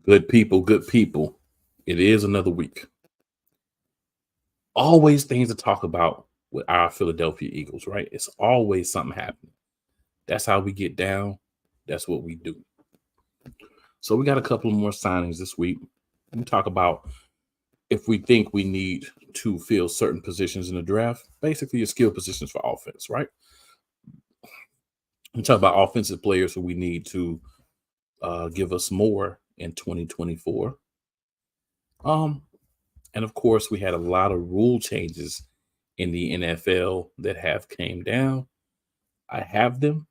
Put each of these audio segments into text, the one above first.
Good people, good people. It is another week. Always things to talk about with our Philadelphia Eagles, right? It's always something happening. That's how we get down. That's what we do. So we got a couple of more signings this week. We talk about if we think we need to fill certain positions in the draft, basically your skill positions for offense, right? We talk about offensive players who we need to give us more in 2024. And of course, we had a lot of rule changes in the NFL that have came down. I have them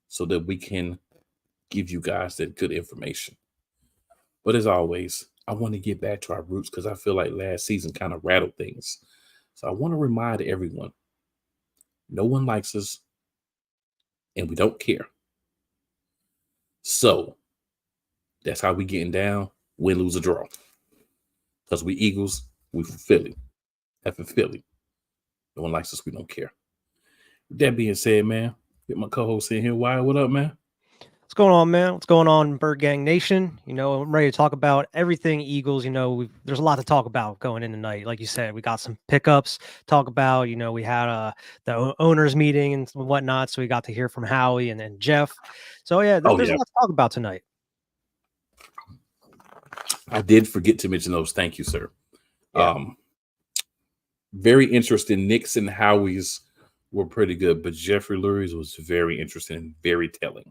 so that we can give you guys that good information. But as always, I want to get back to our roots because I feel like last season kind of rattled things. So I want to remind everyone, no one likes us and we don't care. So that's how we getting down, win, lose, or draw. Because we Eagles, we from Philly. F in Philly. No one likes us, we don't care. With that being said, man, get my co-host in here. Wyatt, what up, man? What's going on, man? What's going on, Bird Gang Nation? I'm ready to talk about everything Eagles. There's a lot to talk about going in tonight. Like you said, we got some pickups talk about. We had the owners meeting and whatnot, so we got to hear from Howie and Jeff. So yeah, there's a lot to talk about tonight. I did forget to mention those. Thank you, sir. Yeah. Very interesting. Knicks and Howie's were pretty good, but Jeffrey Lurie's was very interesting and very telling.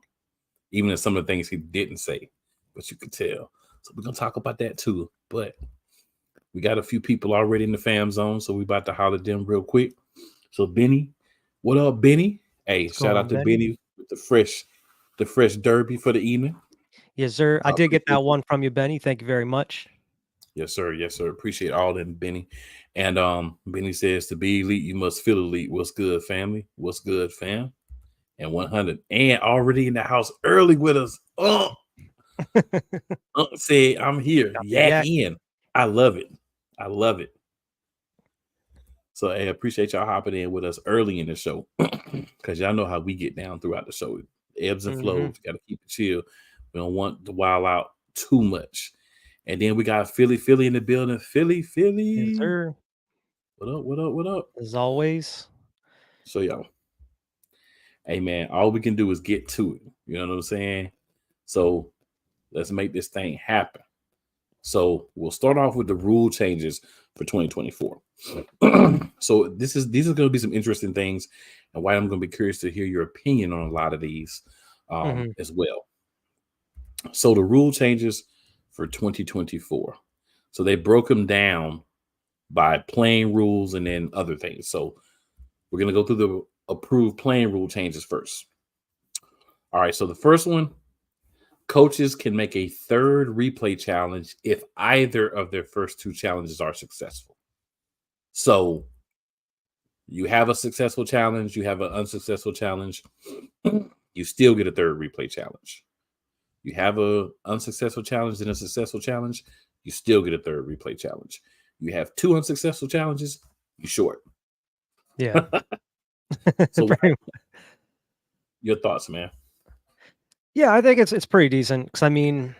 Even in some of the things he didn't say, but you could tell. So we're going to talk about that too. But we got a few people already in the fam zone, so we about to holler at them real quick. So Benny, what up, Benny? Hey, shout out to Benny with the fresh derby for the evening. Yes, sir. I did get that one from you, Benny. Thank you very much. Yes, sir. Yes, sir. Appreciate all them, Benny. And Benny says, to be elite, you must feel elite. What's good, family? What's good, fam? And 100 and already in the house early with us. Say I'm here. Yak in. I love it. I love it. So I appreciate y'all hopping in with us early in the show because y'all know how we get down throughout the show. Ebbs and flows. Got to keep it chill. We don't want to wild out too much. And then we got Philly in the building. Philly. Yes, sir. What up? As always. So y'all. Hey, man, all we can do is get to it. You know what I'm saying? So let's make this thing happen. So we'll start off with the rule changes for 2024. So these are going to be some interesting things. And why I'm going to be curious to hear your opinion on a lot of these as well. So the rule changes for 2024. So they broke them down by playing rules and then other things. So we're going to go through the approved playing rule changes first. All right, so the first one, coaches can make a third replay challenge if either of their first two challenges are successful. So you have a successful challenge, you have an unsuccessful challenge, you still get a third replay challenge. You have an unsuccessful challenge and a successful challenge, you still get a third replay challenge. You have two unsuccessful challenges, you short. Yeah. So your thoughts, man? Yeah, I think it's pretty decent because I mean,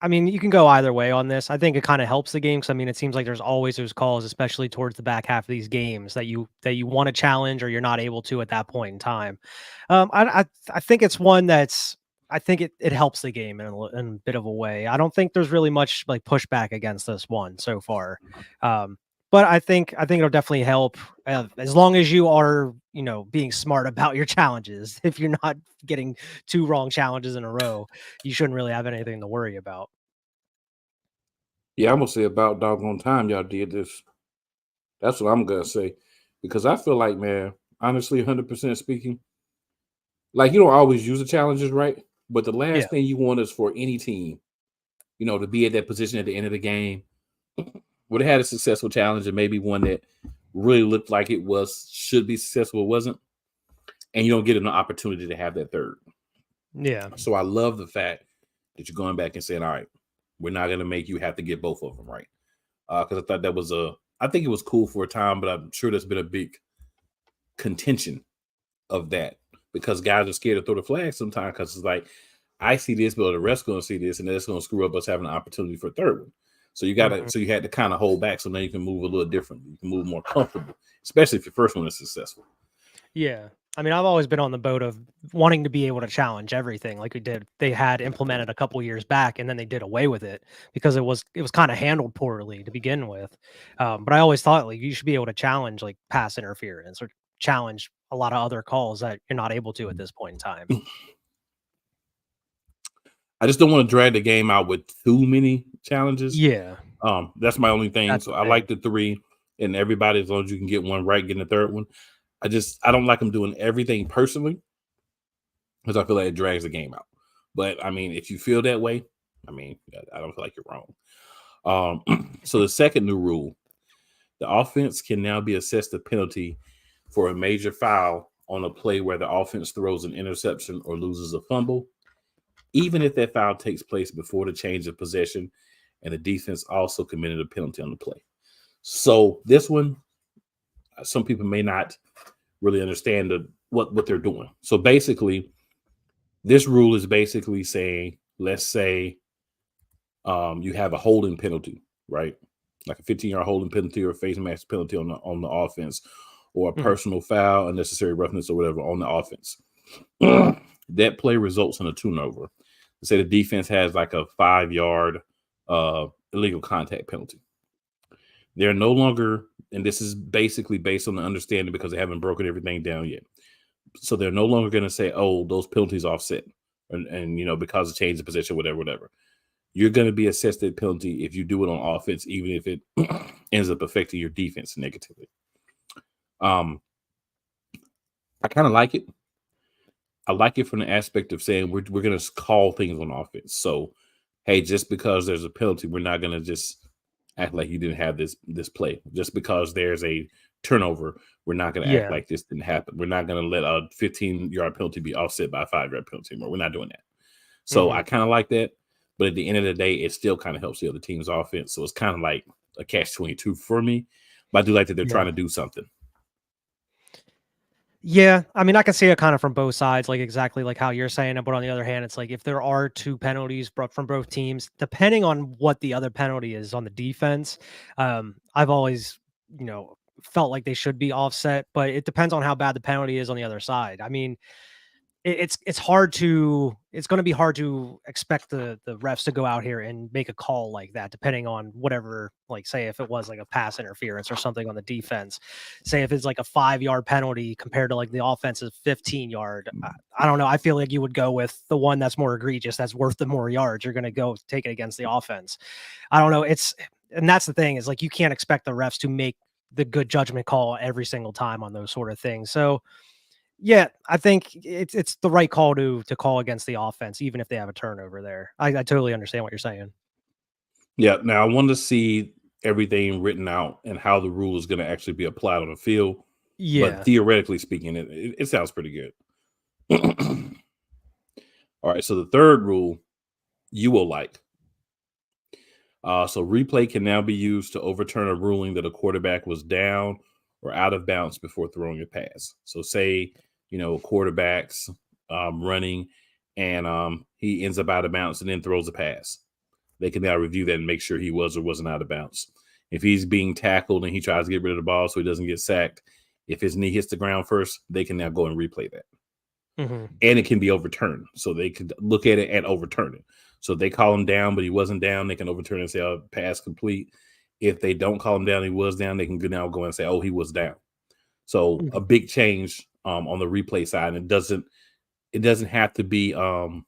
you can go either way on this. I think it kind of helps the game because it seems like there's always those calls, especially towards the back half of these games, that you want to challenge or you're not able to at that point in time. I think it's one that's I think it helps the game in a bit of a way. I don't think there's really much like pushback against this one so far. But I think it'll definitely help as long as you are, being smart about your challenges. If you're not getting two wrong challenges in a row, you shouldn't really have anything to worry about. Yeah, I'm gonna say about doggone time y'all did this. That's what I'm gonna say because I feel like, man, honestly, 100% speaking, like you don't always use the challenges, right? But the last thing you want is for any team, to be at that position at the end of the game. Would have had a successful challenge and maybe one that really looked like it should be successful, it wasn't, and you don't get an opportunity to have that third. Yeah. So I love the fact that you're going back and saying, all right, we're not going to make you have to get both of them right. Because I thought that was I think it was cool for a time, but I'm sure there's been a big contention of that because guys are scared to throw the flag sometimes because it's like, I see this, but the rest going to see this, and that's going to screw up us having an opportunity for a third one. So you had to kind of hold back, so now you can move a little differently. You can move more comfortable, especially if your first one is successful. Yeah. I mean, I've always been on the boat of wanting to be able to challenge everything like we did. They had implemented a couple years back, and then they did away with it because it was kind of handled poorly to begin with. But I always thought like you should be able to challenge like pass interference or challenge a lot of other calls that you're not able to at this point in time. I just don't want to drag the game out with too many challenges. Yeah. That's my only thing. That's So the I thing. like the 3, and everybody, as long as you can get one right, getting the third one. I don't like them doing everything personally because I feel like it drags the game out. But I mean, if you feel that way, I mean, I don't feel like you're wrong. So the second new rule, the offense can now be assessed a penalty for a major foul on a play where the offense throws an interception or loses a fumble, even if that foul takes place before the change of possession and the defense also committed a penalty on the play. So this one, some people may not really understand what they're doing. So basically, this rule is basically saying, let's say you have a holding penalty, right? Like a 15-yard holding penalty or a face mask penalty on the offense, or a personal foul, unnecessary roughness, or whatever on the offense. That play results in a turnover. Say the defense has like a 5-yard illegal contact penalty. They're no longer, and this is basically based on the understanding because they haven't broken everything down yet. So they're no longer going to say, oh, those penalties offset. And because of change of position, whatever. You're going to be assessed that penalty if you do it on offense, even if it ends up affecting your defense negatively. I kind of like it. I like it from the aspect of saying we're going to call things on offense. So, hey, just because there's a penalty, we're not going to just act like you didn't have this play. Just because there's a turnover, we're not going to act like this didn't happen. We're not going to let a 15-yard penalty be offset by a 5-yard penalty anymore. We're not doing that. So I kind of like that. But at the end of the day, it still kind of helps the other team's offense. So it's kind of like a catch-22 for me. But I do like that they're trying to do something. Yeah, I mean, I can see it kind of from both sides, like exactly like how you're saying it. But on the other hand, it's like if there are 2 penalties from both teams, depending on what the other penalty is on the defense, I've always, felt like they should be offset. But it depends on how bad the penalty is on the other side. I mean, it's going to be hard to expect the refs to go out here and make a call like that, depending on whatever, like say if it was like a pass interference or something on the defense, say if it's like a 5-yard penalty compared to like the offense's 15-yard. I don't know. I feel like you would go with the one that's more egregious, that's worth the more yards. You're going to go take it against the offense. I don't know. And that's the thing is like, you can't expect the refs to make the good judgment call every single time on those sort of things. So, yeah, I think it's the right call to call against the offense, even if they have a turnover there. I totally understand what you're saying. Yeah. Now I want to see everything written out and how the rule is going to actually be applied on the field. But Yeah. theoretically speaking, it sounds pretty good. All right. So the third rule you will like. So replay can now be used to overturn a ruling that a quarterback was down or out of bounds before throwing a pass. So say, a quarterback's running and he ends up out of bounds and then throws a pass. They can now review that and make sure he was or wasn't out of bounds. If he's being tackled and he tries to get rid of the ball so he doesn't get sacked, if his knee hits the ground first, they can now go and replay that. And it can be overturned. So they could look at it and overturn it. So if they call him down, but he wasn't down, they can overturn and say, oh, pass complete. If they don't call him down, he was down, they can now go and say, oh, he was down. So a big change on the replay side. And it doesn't have to be done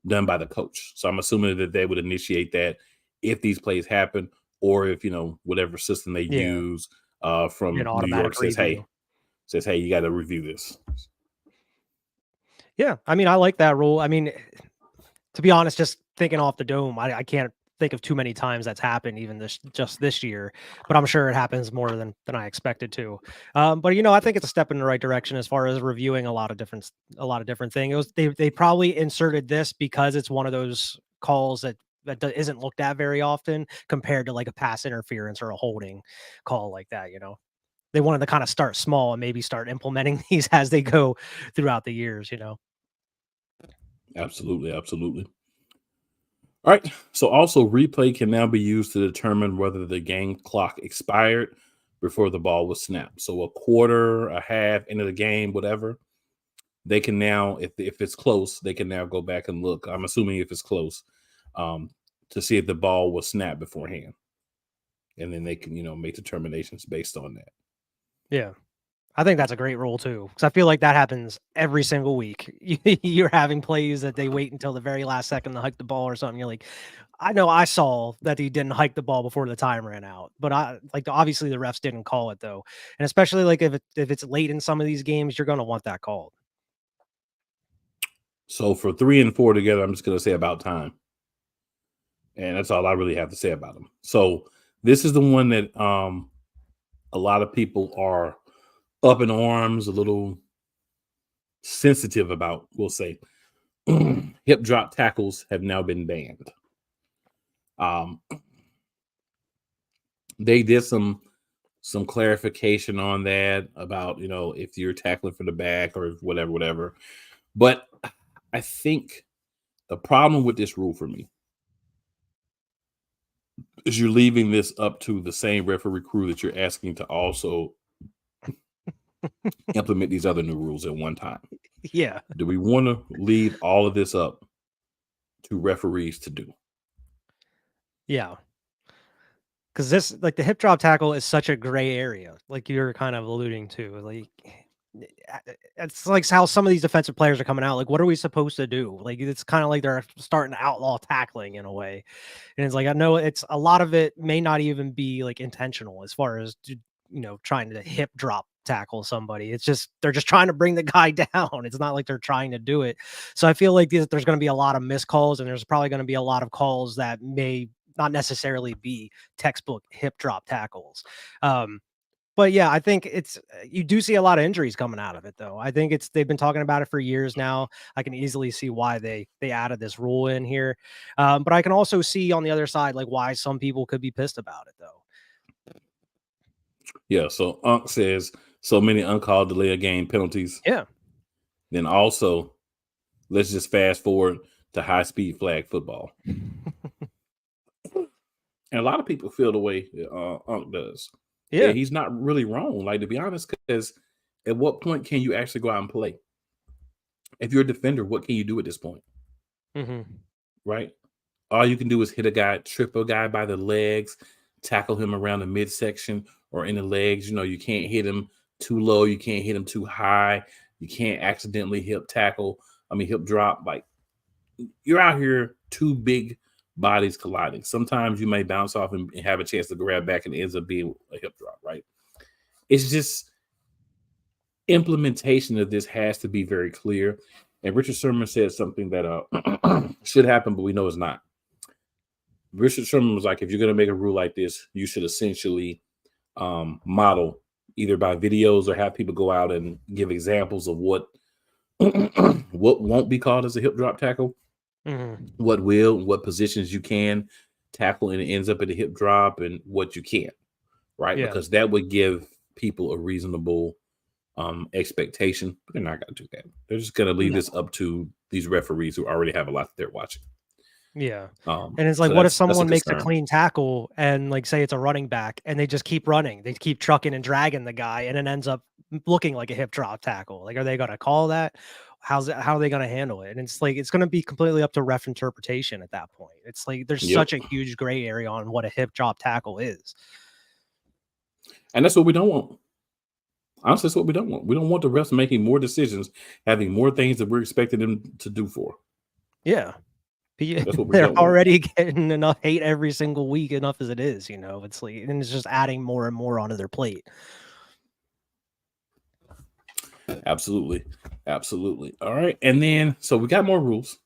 by the coach. So I'm assuming that they would initiate that if these plays happen, or if, whatever system they use from New York says, hey, you got to review this. Yeah. I mean, I like that rule. I mean, to be honest, just thinking off the dome, I can't think of too many times that's happened even this year, but I'm sure it happens more than I expected to. But I think it's a step in the right direction as far as reviewing a lot of different things. They probably inserted this because it's one of those calls that isn't looked at very often compared to like a pass interference or a holding call like that. They wanted to kind of start small and maybe start implementing these as they go throughout the years. Absolutely, absolutely. All right. So also replay can now be used to determine whether the game clock expired before the ball was snapped. So a quarter, a half into the game, whatever, they can now, if it's close, they can now go back and look. I'm assuming if it's close, um, to see if the ball was snapped beforehand, and then they can make determinations based on that. Yeah. I think that's a great rule too, because I feel like that happens every single week. You're having plays that they wait until the very last second to hike the ball or something. You're like, I know I saw that he didn't hike the ball before the time ran out, but obviously the refs didn't call it though, and especially like if it's late in some of these games, you're gonna want that called. So for 3 and 4 together, I'm just going to say about time, and that's all I really have to say about them. So this is the one that a lot of people are up in arms, a little sensitive about. We'll say hip drop tackles have now been banned. They did some clarification on that about if you're tackling for the back or whatever. But I think the problem with this rule for me is you're leaving this up to the same referee crew that you're asking to also implement these other new rules at one time. Yeah. Do we want to leave all of this up to referees to do? Yeah. Because this, like the hip drop tackle is such a gray area, like you're kind of alluding to. Like, it's like how some of these defensive players are coming out. Like, what are we supposed to do? Like, it's kind of like they're starting to outlaw tackling in a way. And it's like, I know it's a lot of it may not even be like intentional as far as, trying to hip drop tackle somebody. It's just, they're just trying to bring the guy down. It's not like they're trying to do it. So I feel like there's going to be a lot of missed calls, and there's probably going to be a lot of calls that may not necessarily be textbook hip drop tackles. But yeah, I think you do see a lot of injuries coming out of it though. I think they've been talking about it for years now. I can easily see why they added this rule in here. But I can also see on the other side, like why some people could be pissed about it though. Yeah. So Unc says so many uncalled delay of game penalties. Yeah. Then also, let's just fast forward to high speed flag football. And a lot of people feel the way Unc does. Yeah, he's not really wrong. Like, to be honest, because at what point can you actually go out and play? If you're a defender, what can you do at this point? Mm-hmm. Right? All you can do is hit a guy, trip a guy by the legs, tackle him around the midsection or in the legs. You can't hit him too low. You can't hit him too high. You can't accidentally hip drop. Like, you're out here too big bodies colliding. Sometimes you may bounce off and have a chance to grab back and it ends up being a hip drop, right? It's just implementation of this has to be very clear. And Richard Sherman said something that should happen, but we know it's not. Richard Sherman was like, if you're going to make a rule like this, you should essentially model either by videos or have people go out and give examples of what won't be called as a hip drop tackle. Mm-hmm. What positions you can tackle and it ends up at a hip drop and what you can't, right? Yeah. Because that would give people a reasonable expectation. But they're not going to do that. They're just going to leave this up to these referees who already have a lot that they're watching. Yeah. And it's like, so what if someone makes a concern. clean tackle and like say it's a running back and they just keep running, they keep trucking and dragging the guy and it ends up looking like a hip drop tackle? Like, are they going to call that? How are they going to handle it? And it's like, it's going to be completely up to ref interpretation at that point. It's like, there's such a huge gray area on what a hip drop tackle is. And that's what we don't want. Honestly, that's what we don't want. We don't want the refs making more decisions, having more things that we're expecting them to do for. Yeah. That's what they're already getting enough hate every single week, enough as it is, it's like, and it's just adding more and more onto their plate. Absolutely. All right. And then, so we got more rules,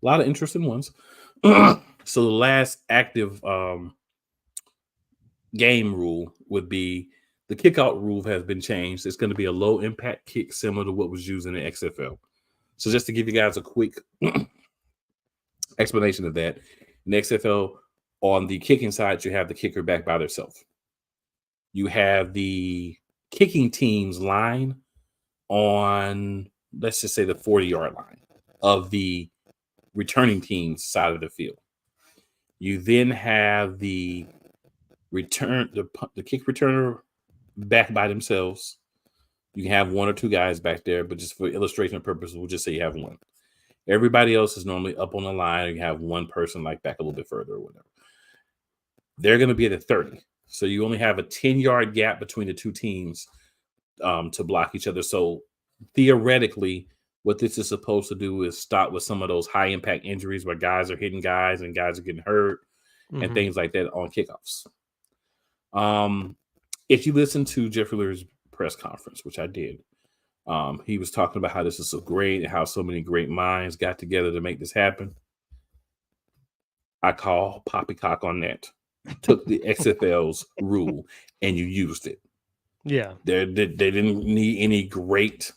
a lot of interesting ones. So the last active game rule would be the kickout rule has been changed. It's going to be a low impact kick similar to what was used in the XFL. So just to give you guys a quick explanation of that, in the XFL, on the kicking side, you have the kicker back by themselves. You have the kicking team's line on, let's just say, the 40-yard line of the returning team's side of the field. You then have the kick returner back by themselves. You can have one or two guys back there, but just for illustration purposes, we'll just say you have one. Everybody else is normally up on the line, and you have one person like back a little bit further or whatever. They're going to be at a 30. So you only have a 10-yard gap between the two teams to block each other. So theoretically, what this is supposed to do is stop with some of those high impact injuries where guys are hitting guys and guys are getting hurt and things like that on kickoffs. If you listen to Jeffrey Lurie's press conference, which I did, he was talking about how this is so great and how so many great minds got together to make this happen. I call poppycock on that. Took the XFL's rule and you used it. Yeah. They didn't need any great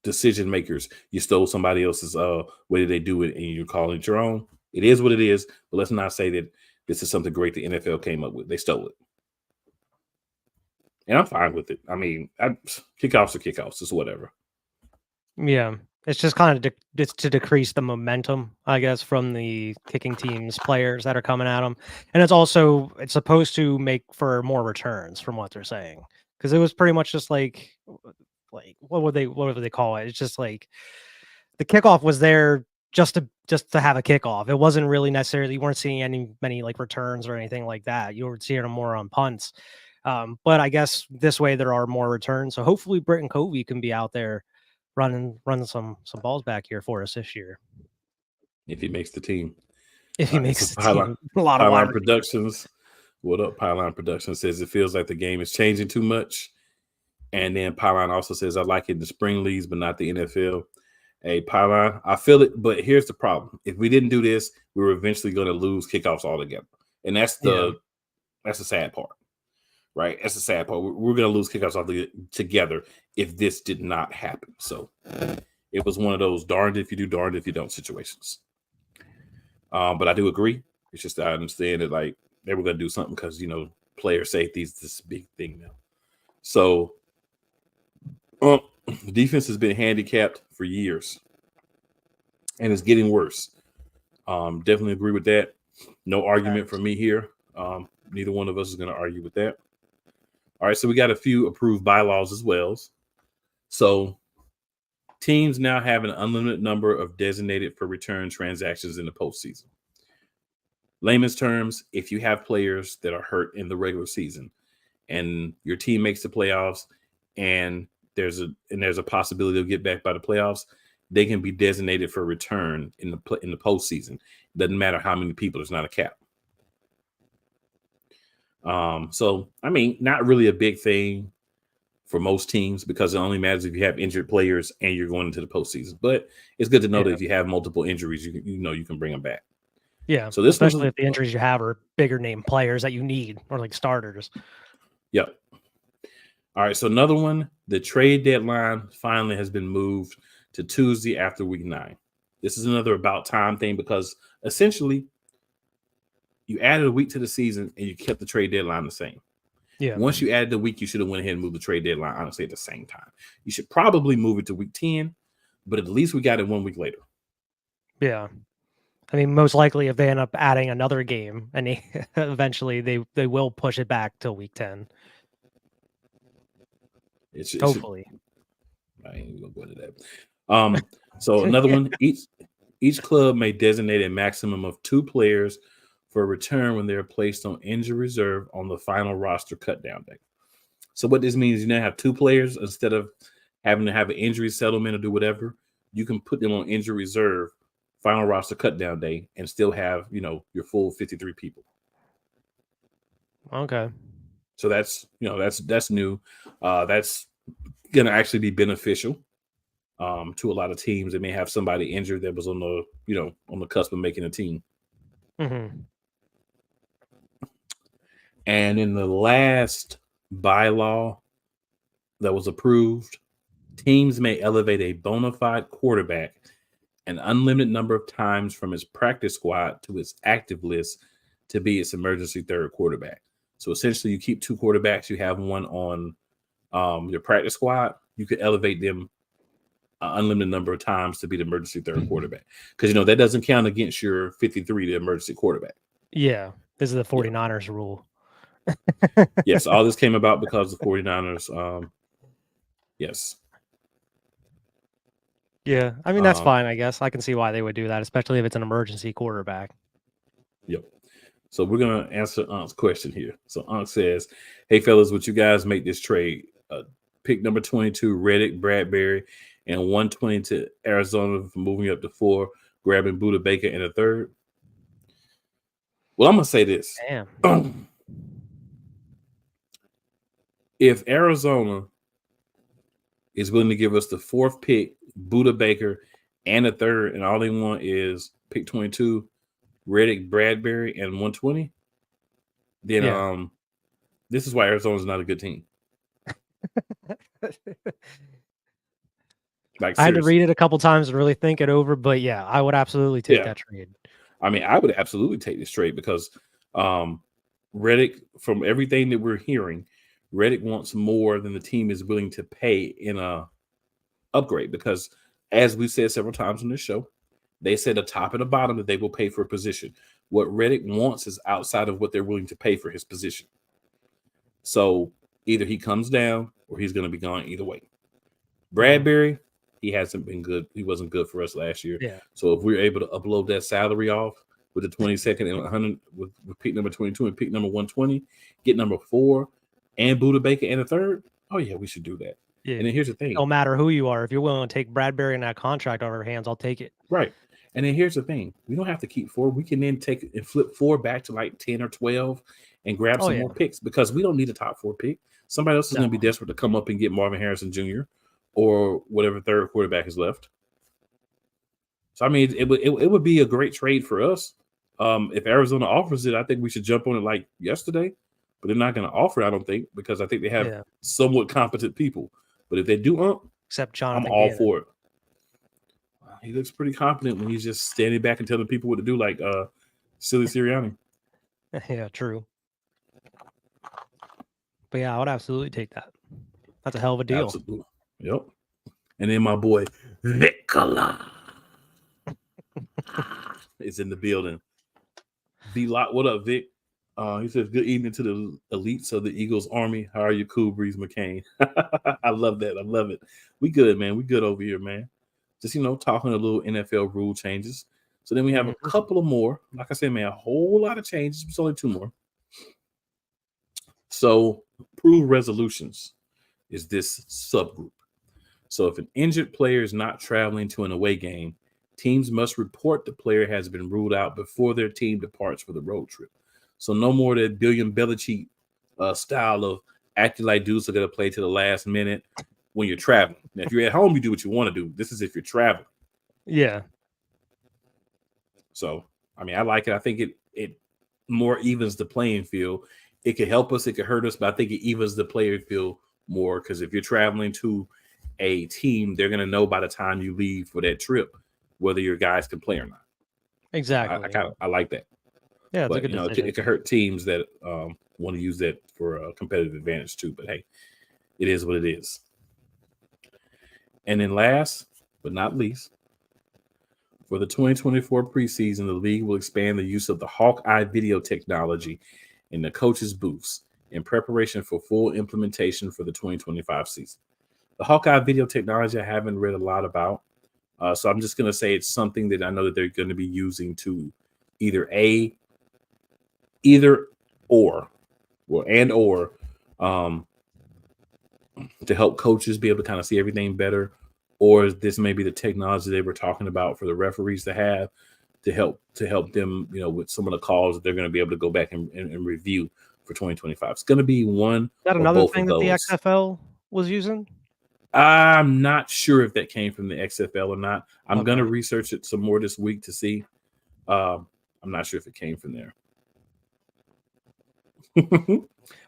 decision makers. You stole somebody else's way did they do it and you're calling it your own. It is what it is, but let's not say that this is something great the NFL came up with. They stole it. And I'm fine with it. I mean, kickoffs are kickoffs. It's whatever. Yeah. It's just kind of it's to decrease the momentum, I guess, from the kicking team's players that are coming at them. And it's supposed to make for more returns from what they're saying. Because it was pretty much just like what would they call it? It's just like the kickoff was there just to have a kickoff. It wasn't really necessarily, you weren't seeing many like returns or anything like that. You were seeing them more on punts. But I guess this way there are more returns. So hopefully Britton Covey can be out there running some balls back here for us this year. If he makes the team. If he makes the team. A lot of Pylon Productions. What up, Pylon Productions says it feels like the game is changing too much. And then Pylon also says, I like it in the spring leagues, but not the NFL. Hey, Pylon, I feel it, but here's the problem. If we didn't do this, we were eventually going to lose kickoffs altogether. And that's the sad part. Right? That's the sad part. We're going to lose kickoffs together if this did not happen. So it was one of those darned if you do, darned if you don't situations. But I do agree. It's just I understand that like they were going to do something because, player safety is this big thing now. So defense has been handicapped for years and it's getting worse. Definitely agree with that. No argument from me here. Neither one of us is going to argue with that. All right, so we got a few approved bylaws as well. So teams now have an unlimited number of designated for return transactions in the postseason. Layman's terms, if you have players that are hurt in the regular season and your team makes the playoffs and there's a possibility they'll get back by the playoffs, they can be designated for return in the postseason. It doesn't matter how many people, there's not a cap. So, I mean, not really a big thing for most teams because it only matters if you have injured players and you're going into the postseason. But it's good to know that if you have multiple injuries, you can bring them back. Yeah. So this especially if the injuries you have are bigger name players that you need or like starters. Yep. All right. So another one, the trade deadline finally has been moved to Tuesday after week 9. This is another about time thing because essentially you added a week to the season and you kept the trade deadline the same. Yeah. Once you added the week, you should have went ahead and moved the trade deadline, honestly, at the same time. You should probably move it to week 10, but at least we got it 1 week later. Yeah. I mean, most likely if they end up adding another game and eventually they will push it back till week 10. Hopefully. I ain't gonna go into that. So another one, each club may designate a maximum of 2 players for a return when they're placed on injury reserve on the final roster cutdown day. So what this means, you now have 2 players instead of having to have an injury settlement or do whatever. You can put them on injury reserve, final roster cutdown day, and still have your full 53 people. Okay. So that's new. That's gonna actually be beneficial to a lot of teams that may have somebody injured that was on the cusp of making a team. Mm-hmm. And in the last bylaw that was approved, teams may elevate a bona fide quarterback an unlimited number of times from its practice squad to its active list to be its emergency third quarterback. So essentially, you keep 2 quarterbacks. You have one on your practice squad. You could elevate them unlimited number of times to be the emergency third quarterback. Because, that doesn't count against your 53, the emergency quarterback. Yeah. This is the 49ers rule. Yes, all this came about because the 49ers. Yes. Yeah. I mean, that's fine, I guess. I can see why they would do that, especially if it's an emergency quarterback. Yep. So we're going to answer Unk's question here. So Unk says, hey, fellas, would you guys make this trade? Pick number 22, Reddick, Bradbury, and 120 to Arizona for moving up to 4, grabbing Buda Baker in a third. Well, I'm going to say this. Damn. If Arizona is willing to give us the 4th pick, Buda Baker, and a third, and all they want is pick 22, Reddick, Bradbury, and 120, then this is why Arizona's not a good team. Like, I had to read it a couple times and really think it over, but yeah, I would absolutely take that trade. I mean, I would absolutely take this trade because Reddick, from everything that we're hearing, Reddick wants more than the team is willing to pay in a upgrade. Because as we've said several times on this show, they said a top and a bottom that they will pay for a position. What Reddick wants is outside of what they're willing to pay for his position. So either he comes down or he's going to be gone either way. Bradbury, he hasn't been good. He wasn't good for us last year. Yeah. So if we're able to upload that salary off with the 22nd and 100 with pick number 22 and pick number 120, get number 4 and Buda Baker and a third, oh yeah, we should do that. Yeah. And then here's the thing. No matter who you are, if you're willing to take Bradbury and that contract off our hands, I'll take it. Right. And then here's the thing. We don't have to keep 4. We can then take and flip 4 back to like 10 or 12 and grab some more picks because we don't need a top 4 pick. Somebody else is going to be desperate to come up and get Marvin Harrison Jr. or whatever third quarterback is left. So, I mean, it would be a great trade for us. If Arizona offers it, I think we should jump on it like yesterday. But they're not going to offer it, I don't think, because I think they have somewhat competent people. But if they do, except Jonathan, I'm all for it. He looks pretty confident when he's just standing back and telling people what to do, like silly Sirianni. Yeah, true. But yeah, I would absolutely take that. That's a hell of a deal. Absolutely. Yep. And then my boy Nicola is in the building. V-Lot, what up, Vic? He says, good evening to the elites of the Eagles Army. How are you, Cool Breeze McCain? I love that. I love it. We good, man. We good over here, man. Just, talking a little NFL rule changes. So then we have a couple of more. Like I said, man, a whole lot of changes. It's only 2 more. So approved resolutions is this subgroup. So if an injured player is not traveling to an away game, teams must report the player has been ruled out before their team departs for the road trip. So no more that Billion Belichick style of acting like dudes are going to play to the last minute when you're traveling. Now, if you're at home, you do what you want to do. This is if you're traveling. Yeah. So, I mean, I like it. I think it more evens the playing field. It could help us. It could hurt us, but I think it evens the player field more because if you're traveling to a team, they're going to know by the time you leave for that trip whether your guys can play or not. Exactly. I like that. Yeah, but it could hurt teams that want to use that for a competitive advantage too. But hey, it is what it is. And then last but not least, for the 2024 preseason, the league will expand the use of the Hawkeye video technology in the coaches' booths in preparation for full implementation for the 2025 season. The Hawkeye video technology I haven't read a lot about, so I'm just going to say it's something that I know that they're going to be using to either to help coaches be able to kind of see everything better, or this may be the technology they were talking about for the referees to have to help them, with some of the calls that they're going to be able to go back and review for 2025. It's going to be one. Is that another thing that the XFL was using? I'm not sure if that came from the XFL or not. I'm going to research it some more this week to see. I'm not sure if it came from there.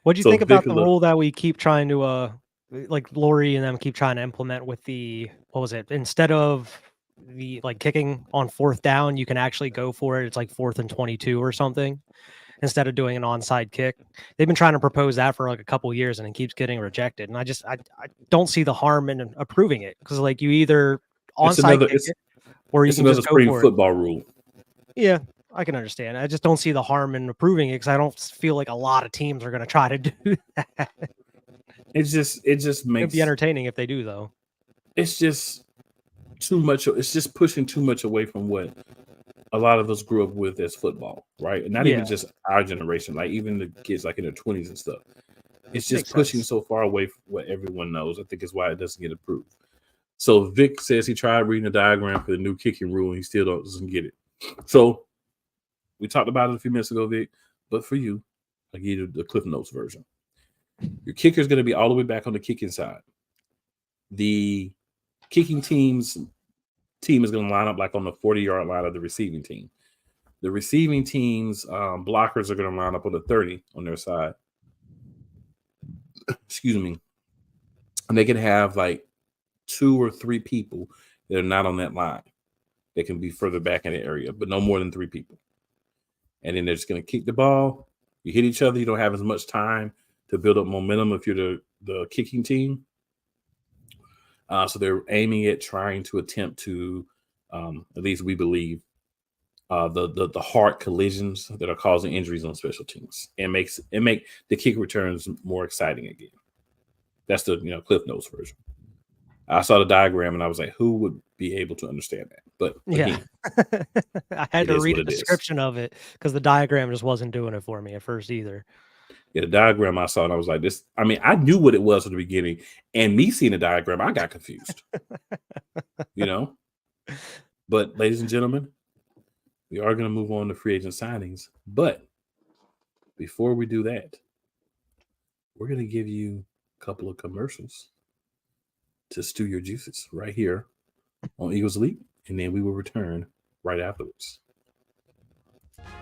What do you think about the rule that we keep trying to like Lurie and them keep trying to implement with the, what was it? Instead of the kicking on 4th down, you can actually go for it. It's like 4th and 22 or something. instead of doing an onside kick. They've been trying to propose that for like a couple years and it keeps getting rejected. And I don't see the harm in approving it because like you either onside kick it or you can just go spring for football rule. Yeah, I can understand. I just don't see the harm in approving it because I don't feel like a lot of teams are going to try to do that. It just makes It'd be entertaining if they do, though. It's just too much. It's just pushing too much away from what a lot of us grew up with as football, right? And not even just our generation, like even the kids like in their 20s and stuff. It's just pushing so far away from what everyone knows. I think is why it doesn't get approved. So Vic says he tried reading the diagram for the new kicking rule and he still doesn't get it. So we talked about it a few minutes ago, Vic, but for you, I give you the Cliff Notes version. Your kicker is going to be all the way back on the kicking side. The kicking team is going to line up like on the 40-yard line of the receiving team. The receiving team's blockers are going to line up on the 30 on their side. Excuse me. And they can have like 2 or 3 people that are not on that line. They can be further back in the area, but no more than 3 people. And then they're just going to kick the ball. You hit each other. You don't have as much time to build up momentum if you're the kicking team. So they're aiming at trying to attempt to, at least we believe, the hard collisions that are causing injuries on special teams and make the kick returns more exciting again. That's the Cliff Notes version. I saw the diagram and I was like, who would be able to understand that? But again, I had to read a description of it because the diagram just wasn't doing it for me at first either. Yeah, the diagram I saw and I was like, this. I mean, I knew what it was at the beginning, and me seeing the diagram, I got confused. But ladies and gentlemen, we are going to move on to free agent signings. But before we do that, we're going to give you a couple of commercials to stew your juices right here on Eagles Elite, and then we will return right afterwards.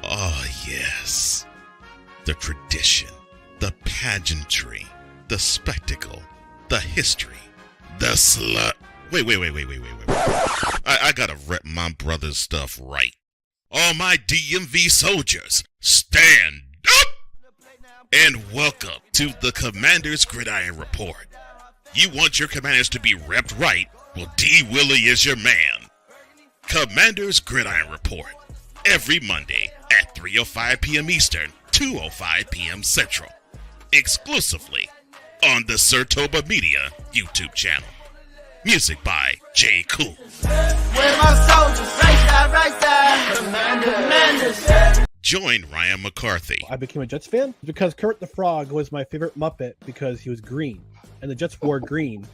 Oh, yes. The tradition, the pageantry, the spectacle, the history, the slut. Wait. I gotta rep my brother's stuff right. All my DMV soldiers, stand up! And welcome to the Commander's Gridiron Report. You want your commanders to be repped right? Well, D. Willie is your man. Commander's Gridiron Report. Every Monday at 3:05 p.m. Eastern, 2:05 p.m. Central. Exclusively on the Sertoba Media YouTube channel. Music by J. Cool. Where my soldiers, right side. Commanders. Join Ryan McCarthy. I became a Jets fan because Kurt the Frog was my favorite Muppet because he was green. And the Jets wore green.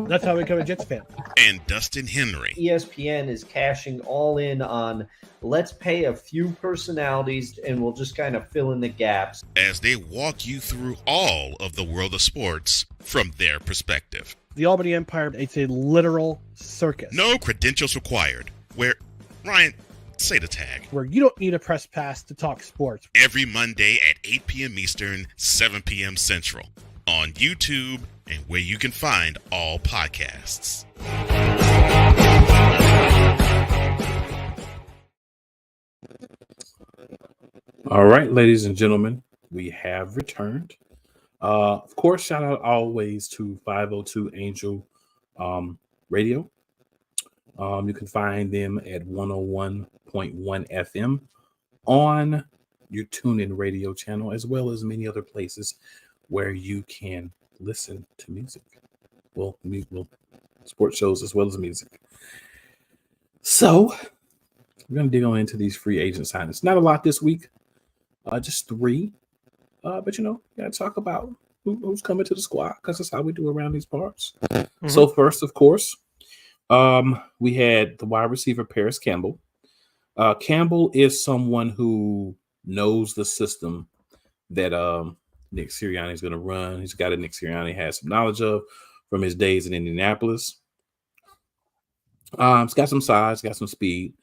That's how I became a Jets fan. And Dustin Henry. ESPN is cashing all in on let's pay a few personalities and we'll just kind of fill in the gaps. As they walk you through all of the world of sports from their perspective. The Albany Empire, it's a literal circus. No credentials required. Where, Ryan, say the tag. Where you don't need a press pass to talk sports. Every Monday at 8 p.m. Eastern, 7 p.m. Central. On YouTube and where you can find all podcasts. All right, ladies and gentlemen, we have returned. Of course, shout out always to 502 Angel Radio. You can find them at 101.1 FM on your TuneIn radio channel, as well as many other places where you can listen to music. Well, sports shows as well as music. So we're going to dig on into these free agent signings. Not a lot this week, just 3. But got to talk about who's coming to the squad because that's how we do around these parts. Mm-hmm. So first, of course, we had the wide receiver Parris Campbell. Campbell is someone who knows the system that Nick Sirianni is going to run. He's got Nick Sirianni has some knowledge of from his days in Indianapolis. He's got some size, got some speed.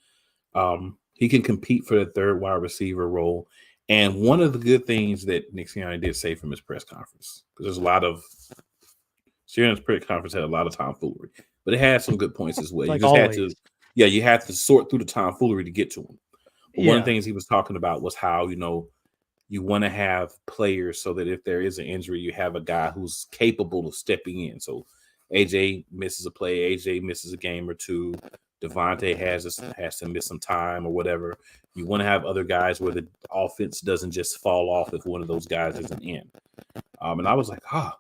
He can compete for the third wide receiver role. And one of the good things that Nick Sirianni did say from his press conference, because there's a lot of Sirianni's press conference had a lot of tomfoolery, but it had some good points as well. Like you just always. you had to sort through the tomfoolery to get to him. But one of the things he was talking about was how, you want to have players so that if there is an injury, you have a guy who's capable of stepping in. So AJ misses a play, AJ misses a game or two, Devontae has to miss some time or whatever. You want to have other guys where the offense doesn't just fall off if one of those guys isn't in. And I was like, wow.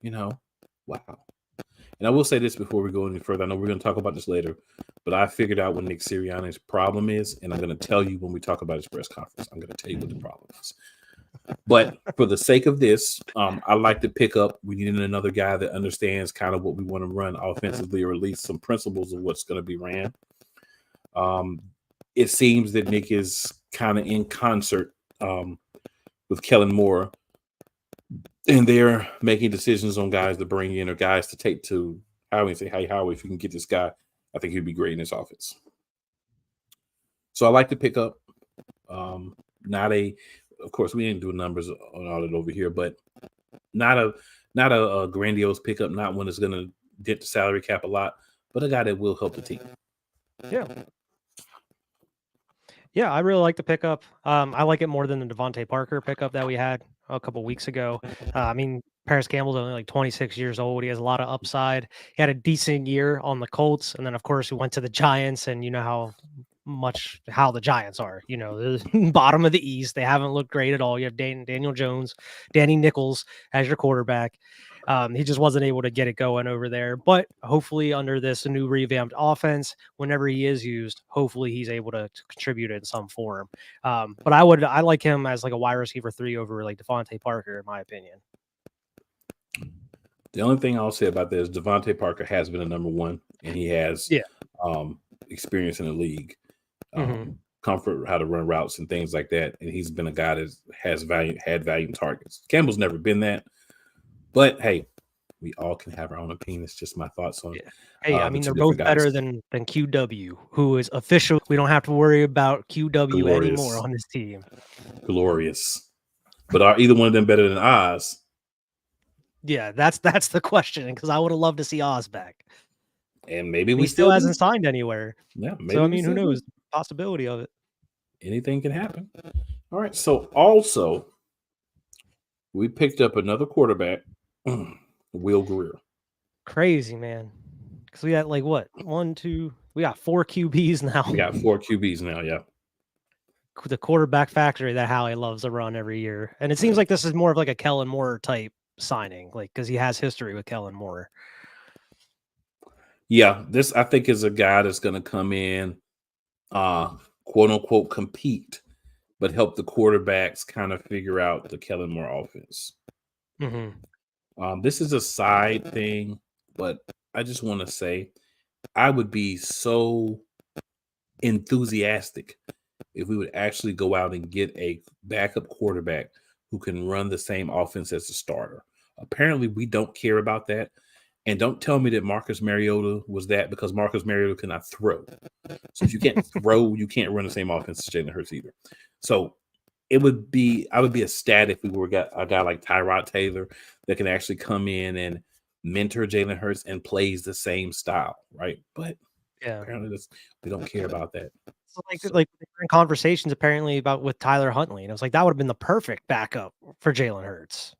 And I will say this before we go any further. I know we're going to talk about this later, but I figured out what Nick Sirianni's problem is, and I'm going to tell you when we talk about his press conference. I'm going to tell you what the problem is. But for the sake of this, I like to pick up. We need another guy that understands kind of what we want to run offensively, or at least some principles of what's going to be ran. It seems that Nick is kind of in concert with Kellen Moore, and they're making decisions on guys to bring in or guys to take to Howie and say, hey, Howie, if you can get this guy, I think he'd be great in this offense. So I like to pick up of course, we didn't do numbers on all it over here, but not a grandiose pickup, not one that's going to dent the salary cap a lot, but a guy that will help the team. Yeah, I really like the pickup. I like it more than the Devontae Parker pickup that we had a couple weeks ago. I mean, Parris Campbell's only like 26 years old. He has a lot of upside. He had a decent year on the Colts, and then of course he went to the Giants, and you know how the Giants are. You know, the bottom of the East. They haven't looked great at all. You have Daniel Jones, Danny Nichols as your quarterback. He just wasn't able to get it going over there. But hopefully under this new revamped offense, whenever he is used, hopefully he's able to contribute in some form. But I like him as like a wide receiver 3 over like Devontae Parker, in my opinion. The only thing I'll say about this, Devontae Parker has been a number 1, and he has experience in the league. Comfort how to run routes and things like that, and he's been a guy that had value targets. Campbell's never been that, but hey, we all can have our own opinion. It's just my thoughts on it. Hey, I mean, they're both better than QW, who is official. We don't have to worry about QW anymore on this team. Glorious. But are either one of them better than Oz? Yeah, that's the question, because I would have loved to see Oz back. And maybe he still hasn't signed anywhere. Yeah, maybe. So I mean, who knows? Possibility of it. Anything can happen. All right. So also, we picked up another quarterback, Will Grier. Crazy, man. Because we got like what? 1, 2. We got 4 QBs now. We got 4 QBs now. Yeah. The quarterback factory that Howie loves to run every year, and it seems like this is more of like a Kellen Moore type signing, like because he has history with Kellen Moore. Yeah, this I think is a guy that's going to come in, quote unquote, compete, but help the quarterbacks kind of figure out the Kellen Moore offense. This is a side thing, but I just want to say I would be so enthusiastic if we would actually go out and get a backup quarterback who can run the same offense as the starter. Apparently, we don't care about that. And don't tell me that Marcus Mariota was that, because Marcus Mariota cannot throw. So if you can't throw, you can't run the same offense as Jalen Hurts either. So I would be ecstatic if we were got a guy like Tyrod Taylor that can actually come in and mentor Jalen Hurts and plays the same style, right? But apparently we don't care about that. So like we're in conversations apparently about with Tyler Huntley, and I was like, that would have been the perfect backup for Jalen Hurts.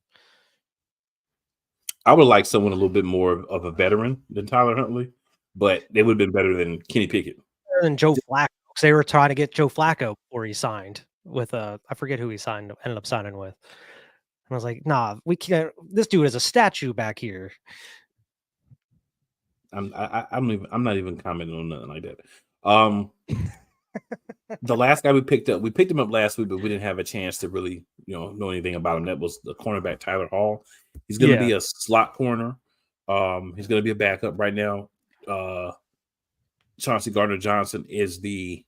I would like someone a little bit more of a veteran than Tyler Huntley, but they would have been better than Kenny Pickett. Better than Joe Flacco, because they were trying to get Joe Flacco before he signed with I forget who he ended up signing with. And I was like, nah, we can't. This dude is a statue back here. I'm not even commenting on nothing like that. The last guy we picked him up last week, but we didn't have a chance to really, know anything about him. That was the cornerback Tyler Hall. He's going to be a slot corner. He's going to be a backup right now. Chauncey Gardner-Johnson is the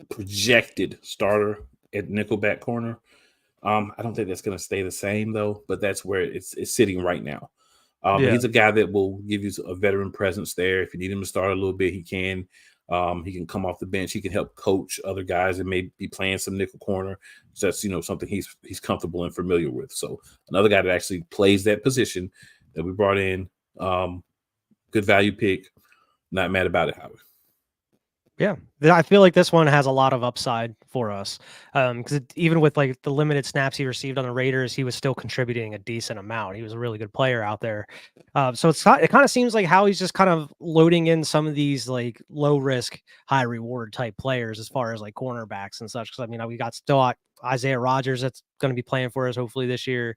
projected starter at nickelback corner. I don't think that's going to stay the same though, but that's where it's sitting right now. He's a guy that will give you a veteran presence there. If you need him to start a little bit, he can. He can come off the bench. He can help coach other guys that may be playing some nickel corner. So that's something he's comfortable and familiar with. So another guy that actually plays that position that we brought in. Good value pick. Not mad about it, Howard. Yeah, I feel like this one has a lot of upside for us, because even with like the limited snaps he received on the Raiders, he was still contributing a decent amount. He was a really good player out there. So it kind of seems like how he's just kind of loading in some of these like low risk, high reward type players as far as like cornerbacks and such. Because I mean, we got still Isaiah Rodgers that's going to be playing for us hopefully this year.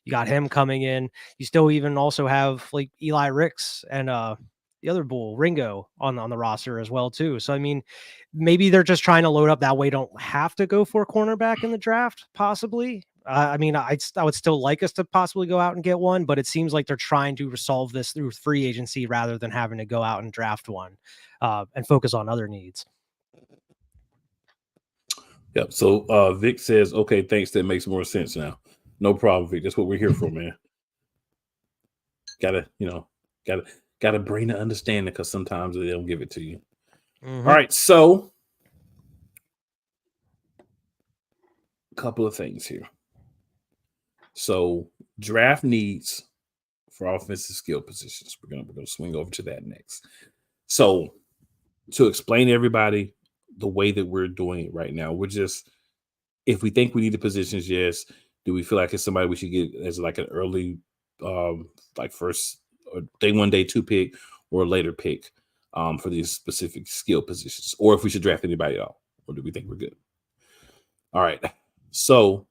You got him coming in. You still even also have like Eli Ricks and the other bull Ringo on the roster as well too. So I mean, maybe they're just trying to load up that way. Don't have to go for a cornerback in the draft, possibly. I mean, I would still like us to possibly go out and get one, but it seems like they're trying to resolve this through free agency rather than having to go out and draft one and focus on other needs. Yep. So Vic says, okay, thanks. That makes more sense now. No problem, Vic. That's what we're here for, man. Gotta bring the understanding because sometimes they don't give it to you. Mm-hmm. All right, so a couple of things here. So draft needs for offensive skill positions. We're gonna swing over to that next. So to explain to everybody the way that we're doing it right now, we're just, if we think we need the positions, yes. Do we feel like it's somebody we should get as like an early like first or day 1, day 2 pick or a later pick for these specific skill positions, or if we should draft anybody at all, or do we think we're good? All right, so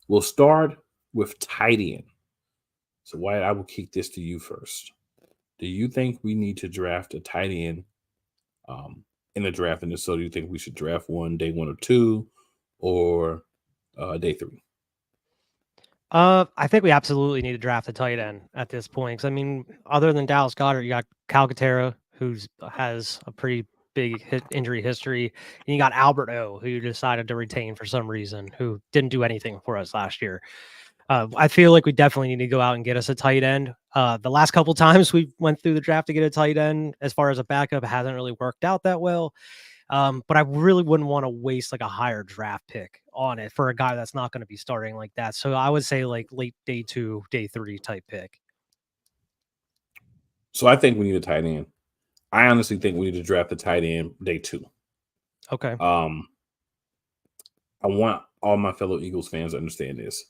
we'll start with tight end. So Wyatt, I will kick this to you first. Do you think we need to draft a tight end in the draft? And so do you think we should draft one day 1 or 2 or day 3? I think we absolutely need to draft a tight end at this point. Because I mean, other than Dallas Goedert, you got Calcaterra, who has a pretty big injury history, and you got Albert O, who you decided to retain for some reason, who didn't do anything for us last year. I feel like we definitely need to go out and get us a tight end. The last couple times we went through the draft to get a tight end, as far as a backup, it hasn't really worked out that well. But I really wouldn't want to waste like a higher draft pick on it for a guy that's not going to be starting like that. So I would say like late day 2, day 3 type pick. So I think we need a tight end. I honestly think we need to draft the tight end day 2. Okay. I want all my fellow Eagles fans to understand this.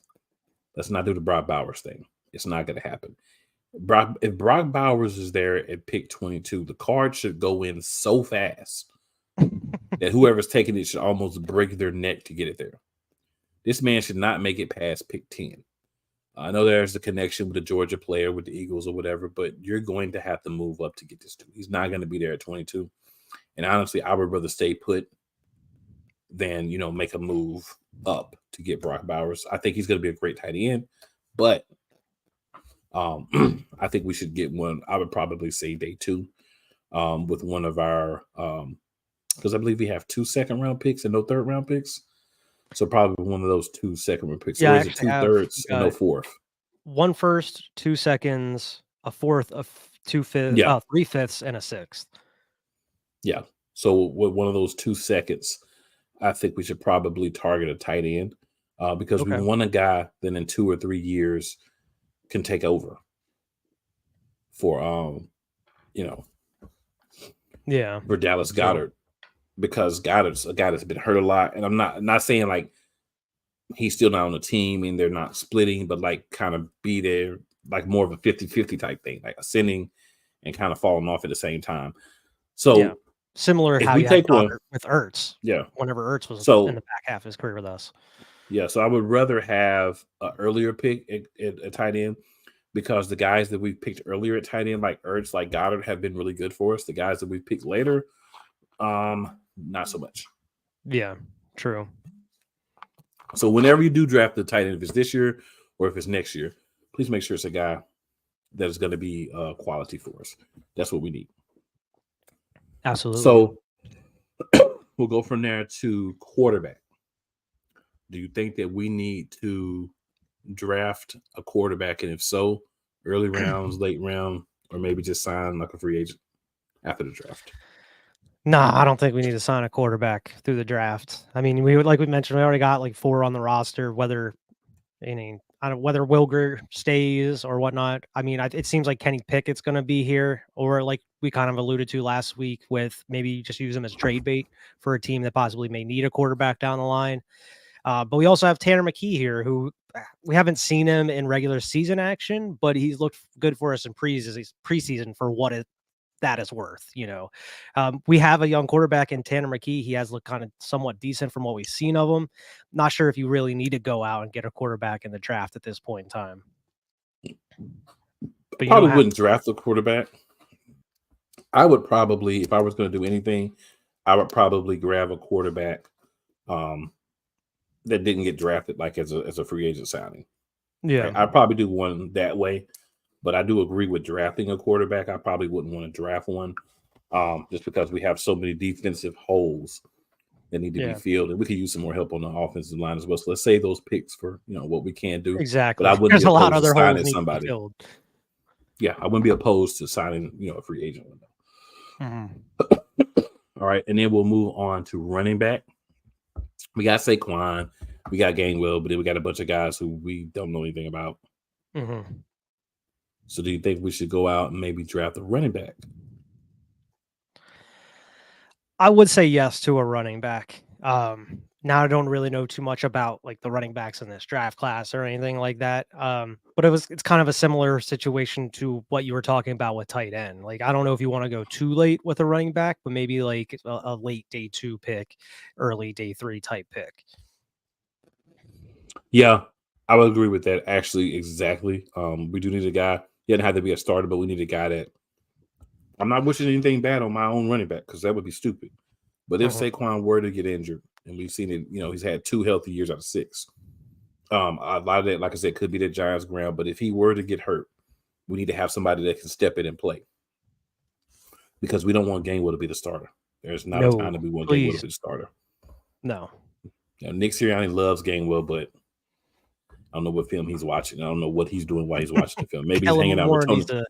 Let's not do the Brock Bowers thing. It's not going to happen. If Brock Bowers is there at pick 22, the card should go in so fast that whoever's taking it should almost break their neck to get it there. This man should not make it past pick 10. I know there's a connection with the Georgia player, with the Eagles or whatever, but you're going to have to move up to get this dude. He's not going to be there at 22. And honestly, I would rather stay put than, make a move up to get Brock Bowers. I think he's going to be a great tight end, but I think we should get one. I would probably say day 2 with one of our because I believe we have 2 second-round picks and no third-round picks. So probably one of those 2 second-round picks. Yeah, or is it 2 thirds and no 4th? 1 first, 2 seconds, a 4th, a 2 fifths, 3 fifths, and a 6th. Yeah. So with one of those 2 seconds, I think we should probably target a tight end because we want a guy that in 2 or 3 years can take over for for Dallas Goedert. Because Goddard's a guy that's been hurt a lot. And I'm not saying like he's still not on the team and they're not splitting, but like kind of be there like more of a 50-50 type thing, like ascending and kind of falling off at the same time. So similar how you had with Ertz. Yeah. Whenever Ertz was in the back half of his career with us. Yeah. So I would rather have an earlier pick at tight end because the guys that we picked earlier at tight end, like Ertz, like Goddard, have been really good for us. The guys that we picked later, not so much. Yeah, true. So whenever you do draft the tight end, if it's this year or if it's next year, please make sure it's a guy that is going to be quality for us. That's what we need. Absolutely. So we'll go from there to quarterback. Do you think that we need to draft a quarterback? And if so, early rounds, late round, or maybe just sign like a free agent after the draft? Nah, I don't think we need to sign a quarterback through the draft. I mean, we mentioned, we already got like 4 on the roster. Whether Will Grier stays or whatnot. I mean, it seems like Kenny Pickett's going to be here, or like we kind of alluded to last week with maybe just use him as trade bait for a team that possibly may need a quarterback down the line. But we also have Tanner McKee here, who we haven't seen him in regular season action, but he's looked good for us in preseason for what that is worth. We have a young quarterback in Tanner McKee. He has looked kind of somewhat decent from what we've seen of him. Not sure if you really need to go out and get a quarterback in the draft at this point in time. But Probably wouldn't draft a quarterback. I would probably, if I was going to do anything, I would probably grab a quarterback that didn't get drafted, like as a free agent signing. Yeah, right? I'd probably do one that way. But I do agree with drafting a quarterback. I probably wouldn't want to draft one just because we have so many defensive holes that need to be filled, and we could use some more help on the offensive line as well. So let's save those picks for what we can do. Exactly. But I wouldn't There's be a lot opposed of to other signing holes somebody. filled. Yeah, I wouldn't be opposed to signing a free agent window. Mm-hmm. All right, and then we'll move on to running back. We got Saquon, we got Gainwell, but then we got a bunch of guys who we don't know anything about. Mm-hmm. So do you think we should go out and maybe draft a running back? I would say yes to a running back. Now I don't really know too much about like the running backs in this draft class or anything like that. But it's kind of a similar situation to what you were talking about with tight end. Like, I don't know if you want to go too late with a running back, but maybe like a late day 2 pick, early day 3 type pick. Yeah, I would agree with that. Actually, exactly. We do need a guy. He doesn't have to be a starter, but we need a guy that. I'm not wishing anything bad on my own running back because that would be stupid. But if Saquon were to get injured, and we've seen it, he's had 2 healthy years out of 6. A lot of that, like I said, could be the Giants' ground. But if he were to get hurt, we need to have somebody that can step in and play because we don't want Gainwell to be the starter. There's not a time that we want Gainwell to be the starter. No. Nick Sirianni loves Gainwell, but I don't know what film he's watching. I don't know what he's doing while he's watching the film. Maybe he's hanging out with Tony.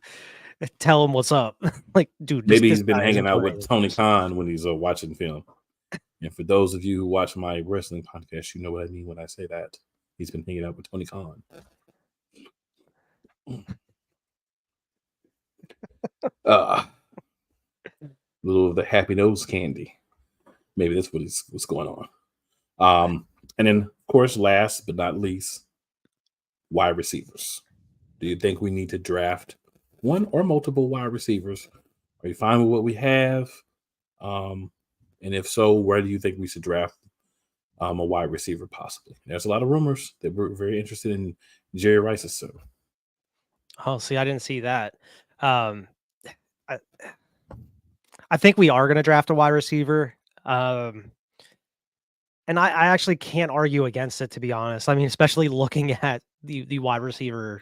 Tell him what's up. Like, dude. Maybe he's been hanging out with Tony Khan when he's watching film. And for those of you who watch my wrestling podcast, you know what I mean when I say that. He's been hanging out with Tony Khan. Little of the happy nose candy. Maybe that's what's going on. And then, of course, last but not least, wide receivers. Do you think we need to draft one or multiple wide receivers? Are you fine with what we have? And if so, where do you think we should draft a wide receiver possibly? There's a lot of rumors that we're very interested in Jerry Rice's son. Oh, see, I didn't see that. I think we are going to draft a wide receiver. And I actually can't argue against it, to be honest. I mean, especially looking at the wide receiver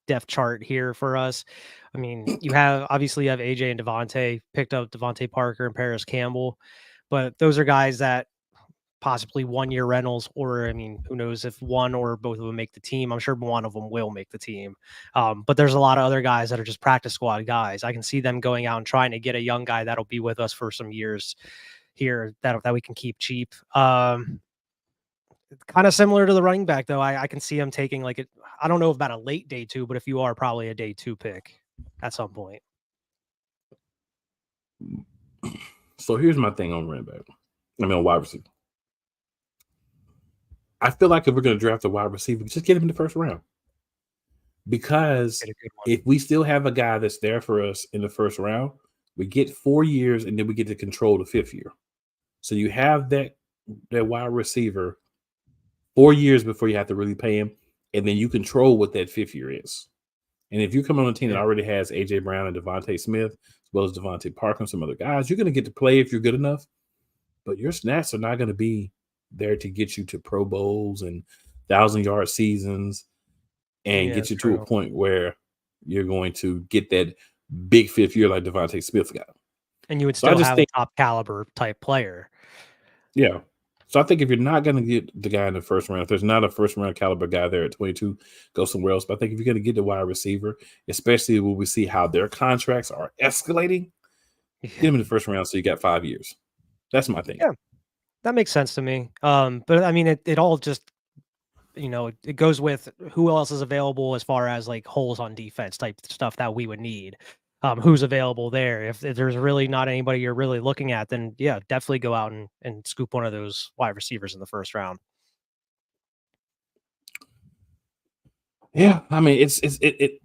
depth chart here for us. I mean, you have AJ and Devontae, picked up Devontae Parker and Parris Campbell, but those are guys that possibly 1-year rentals, or I mean, who knows if one or both of them make the team. I'm sure one of them will make the team. But there's a lot of other guys that are just practice squad guys. I can see them going out and trying to get a young guy that'll be with us for some years here that we can keep cheap. Kind of similar to the running back, though. I can see him taking I don't know about a late day 2, but if you are, probably a day 2 pick at some point. So here's my thing on running back. On wide receiver. I feel like if we're going to draft a wide receiver, just get him in the first round. Because if we still have a guy that's there for us in the first round, we get 4 years and then we get to control the 5th year. So you have that wide receiver 4 years before you have to really pay him, and then you control what that 5th year is. And if you come on a team that already has A.J. Brown and Devontae Smith, as well as Devontae Parker and some other guys, you're going to get to play if you're good enough, but your stats are not going to be there to get you to Pro Bowls and 1,000-yard seasons and get you to a point where you're going to get that big 5th year like Devontae Smith got. And you would still have a top caliber type player. Yeah. So I think if you're not going to get the guy in the first round, if there's not a first round caliber guy there at 22, go somewhere else. But I think if you're going to get the wide receiver, especially when we see how their contracts are escalating, get him in the first round so you got 5 years. That's my thing. Yeah, that makes sense to me. But I mean, it all just, it goes with who else is available as far as like holes on defense type stuff that we would need. who's available there. If there's really not anybody you're really looking at, then yeah, definitely go out and scoop one of those wide receivers in the first round. Yeah, I mean, it.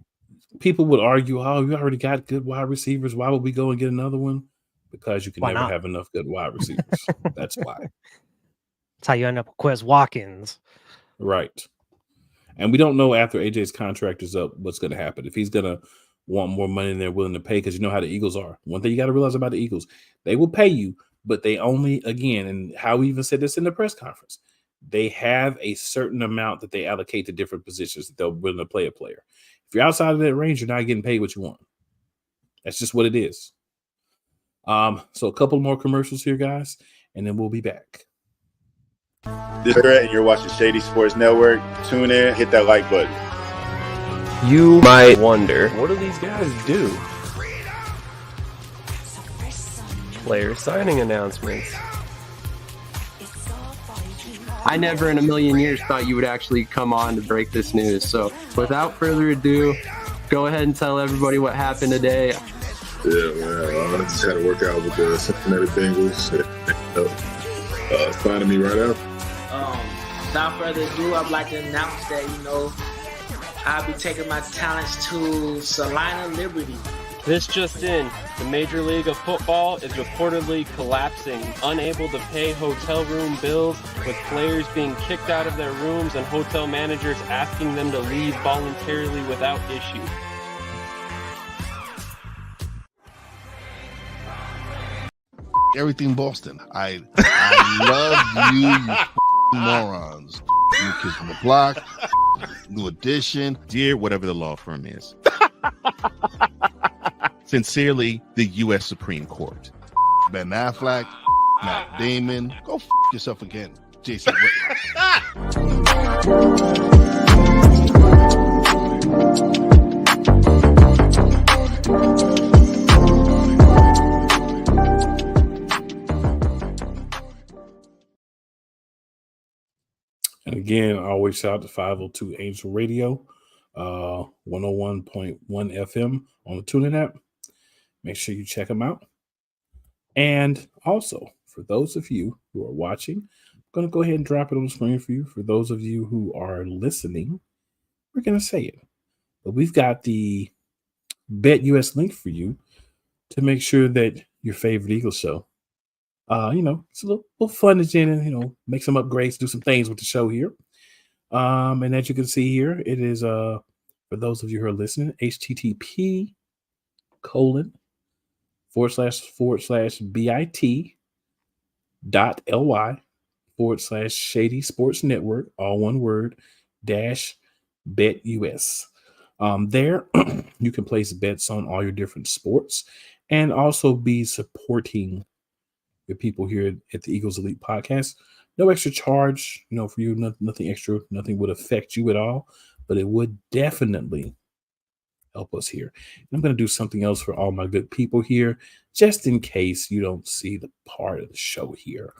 People would argue, "Oh, you already got good wide receivers. Why would we go and get another one?" Because you can Why never not? have enough good wide receivers. That's why. That's how you end up with Quez Watkins. Right. And we don't know after AJ's contract is up what's going to happen. If he's going to want more money than they're willing to pay, because you know how the Eagles are. One thing you got to realize about the Eagles, they will pay you, but they only, again, and Howie even said this in the press conference, they have a certain amount that they allocate to different positions that they're willing to play a player. If you're outside of that range, you're not getting paid what you want. That's just what it is. So a couple more commercials here, guys, and then we'll be back. This is Brett, and you're watching Shady Sports Network. Tune in, hit that like button. You might wonder, what do these guys do? Player signing announcements. I never in a million years thought you would actually come on to break this news. So without further ado, go ahead and tell everybody what happened today. Yeah, man. I just had to work out with the Cincinnati Bengals. Signing me right out. Without further ado, I'd like to announce that, I'll be taking my talents to Salina Liberty. This just in, the Major League of Football is reportedly collapsing, unable to pay hotel room bills, with players being kicked out of their rooms and hotel managers asking them to leave voluntarily without issue. Everything Boston. I love you morons. New Kids from the Block, New Edition, Dear whatever the law firm is. Sincerely, the U.S. Supreme Court. Ben Affleck, Matt Damon. Go yourself again, Jason Whitlock. And again, I always shout out to 502 Angel Radio, 101.1 FM on the TuneIn app. Make sure you check them out. And also, for those of you who are watching, I'm going to go ahead and drop it on the screen for you. For those of you who are listening, we're going to say it. But we've got the BetUS link for you to make sure that your favorite Eagles show, it's a little fun to get in, make some upgrades, do some things with the show here. And as you can see here, it is, for those of you who are listening, http://bit.ly/Shady Sports Network, all one word, -BetUS. There, you can place bets on all your different sports and also be supporting your people here at the Eagles Elite Podcast. No extra charge, for you, nothing extra, nothing would affect you at all, but it would definitely help us here. And I'm going to do something else for all my good people here, just in case you don't see the part of the show here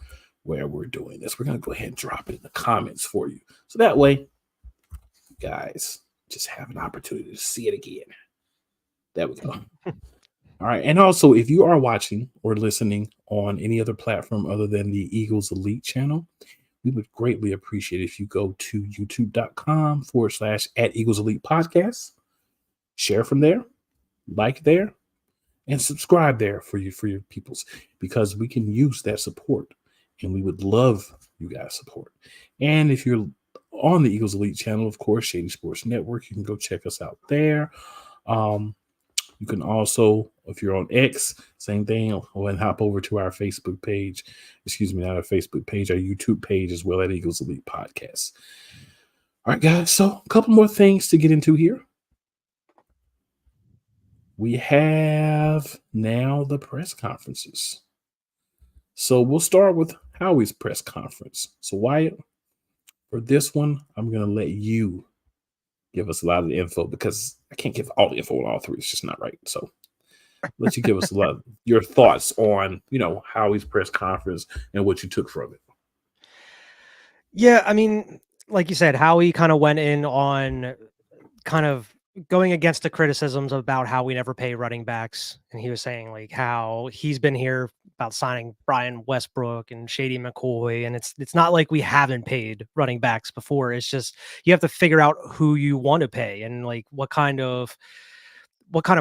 where we're doing this. We're going to go ahead and drop it in the comments for you. So that way, guys, just have an opportunity to see it again. There we go. All right. And also, if you are watching or listening on any other platform other than the Eagles Elite channel, we would greatly appreciate it if you go to youtube.com/@Eagles Elite Podcast, share from there, like there, and subscribe there for your peoples, because we can use that support and we would love you guys' support. And if you're on the Eagles Elite channel, of course, Shady Sports Network, you can go check us out there. You can also, if you're on X, same thing, go and hop over to our Facebook page. Not our Facebook page, our YouTube page as well, at Eagles Elite Podcast. All right, guys. So a couple more things to get into here. We have now the press conferences. So we'll start with Howie's press conference. So Wyatt, for this one, I'm going to let you give us a lot of the info, because I can't give all the info on all three. It's just not right. So let you give us a lot of your thoughts on, Howie's press conference and what you took from it. Yeah, I mean, like you said, Howie kind of went in on kind of going against the criticisms about how we never pay running backs, and he was saying like how he's been here about signing Brian Westbrook and Shady McCoy, and it's not like we haven't paid running backs before. It's just you have to figure out who you want to pay and like what kind of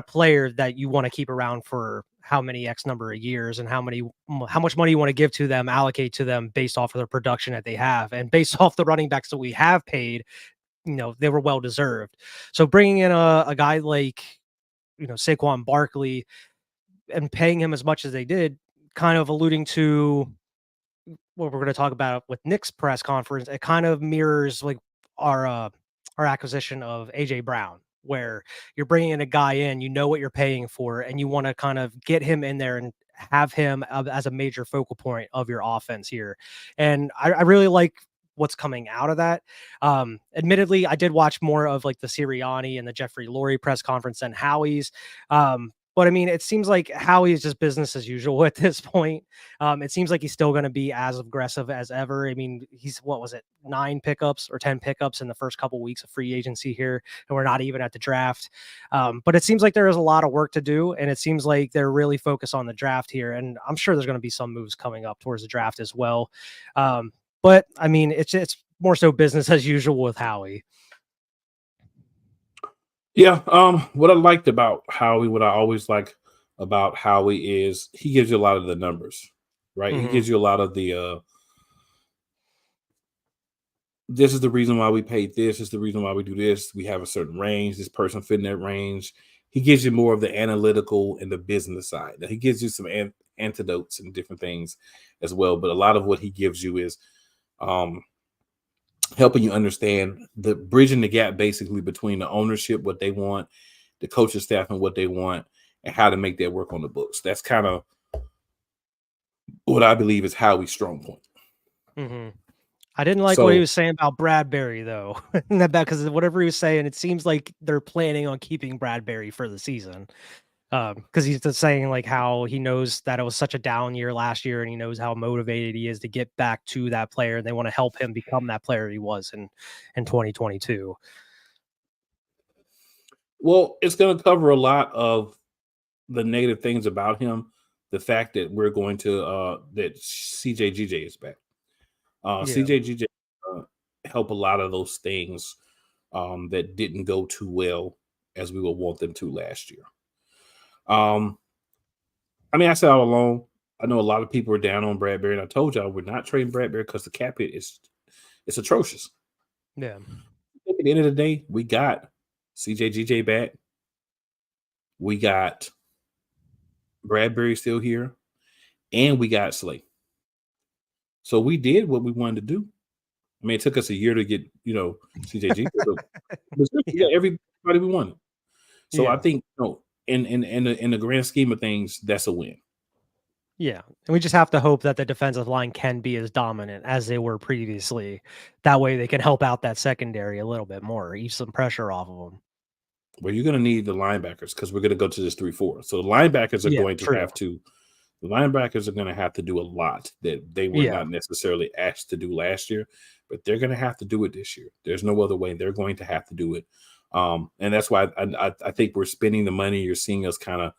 player that you want to keep around for how many X number of years, and how much money you want to give to them, allocate to them based off of their production that they have, and based off the running backs that we have paid. They were well deserved. So bringing in a guy like, Saquon Barkley and paying him as much as they did, kind of alluding to what we're going to talk about with Nick's press conference. It kind of mirrors like our acquisition of AJ Brown, where you're bringing in a guy in, what you're paying for, and you want to kind of get him in there and have him as a major focal point of your offense here. And I really like what's coming out of that. Admittedly, I did watch more of like the Sirianni and the Jeffrey Lurie press conference than Howie's. But I mean, it seems like Howie is just business as usual at this point. It seems like he's still going to be as aggressive as ever. I mean, he's, 9 pickups or 10 pickups in the first couple weeks of free agency here, and we're not even at the draft. But it seems like there is a lot of work to do, and it seems like they're really focused on the draft here. And I'm sure there's going to be some moves coming up towards the draft as well. But I mean, it's more so business as usual with Howie. Yeah. What I liked about Howie, what I always like about Howie is he gives you a lot of the numbers, right? Mm-hmm. He gives you a lot of the, this is the reason why we paid this. This is the reason why we do this. We have a certain range. This person fit in that range. He gives you more of the analytical and the business side. Now, he gives you some antidotes and different things as well. But a lot of what he gives you is helping you understand the bridging the gap basically between the ownership, what they want, the coaching staff and what they want, and how to make that work on the books. That's kind of what I believe is Howie's strong point. Mm-hmm. I didn't like what he was saying about Bradbury though. Because whatever he was saying, it seems like they're planning on keeping Bradbury for the season. Because he's just saying like how he knows that it was such a down year last year, and he knows how motivated he is to get back to that player, and they want to help him become that player he was in 2022. Well, it's going to cover a lot of the negative things about him. The fact that we're going to that CJGJ is back. CJGJ help a lot of those things that didn't go too well as we would want them to last year. I mean, I said all along, I know a lot of people are down on Bradbury, and I told y'all we're not trading Bradbury because the cap hit is atrocious. Yeah. At the end of the day, we got CJGJ back. We got Bradbury still here, and we got Slay. So we did what we wanted to do. I mean, it took us a year to get, CJG. Yeah, everybody we wanted. So I think, in the grand scheme of things, that's a win. Yeah, and we just have to hope that the defensive line can be as dominant as they were previously. That way, they can help out that secondary a little bit more, ease some pressure off of them. Well, you're going to need the linebackers because we're going to go to this 3-4. So the linebackers are going to have to. The linebackers are going to have to do a lot that they were not necessarily asked to do last year, but they're going to have to do it this year. There's no other way. They're going to have to do it. And that's why I think we're spending the money. You're seeing us kind of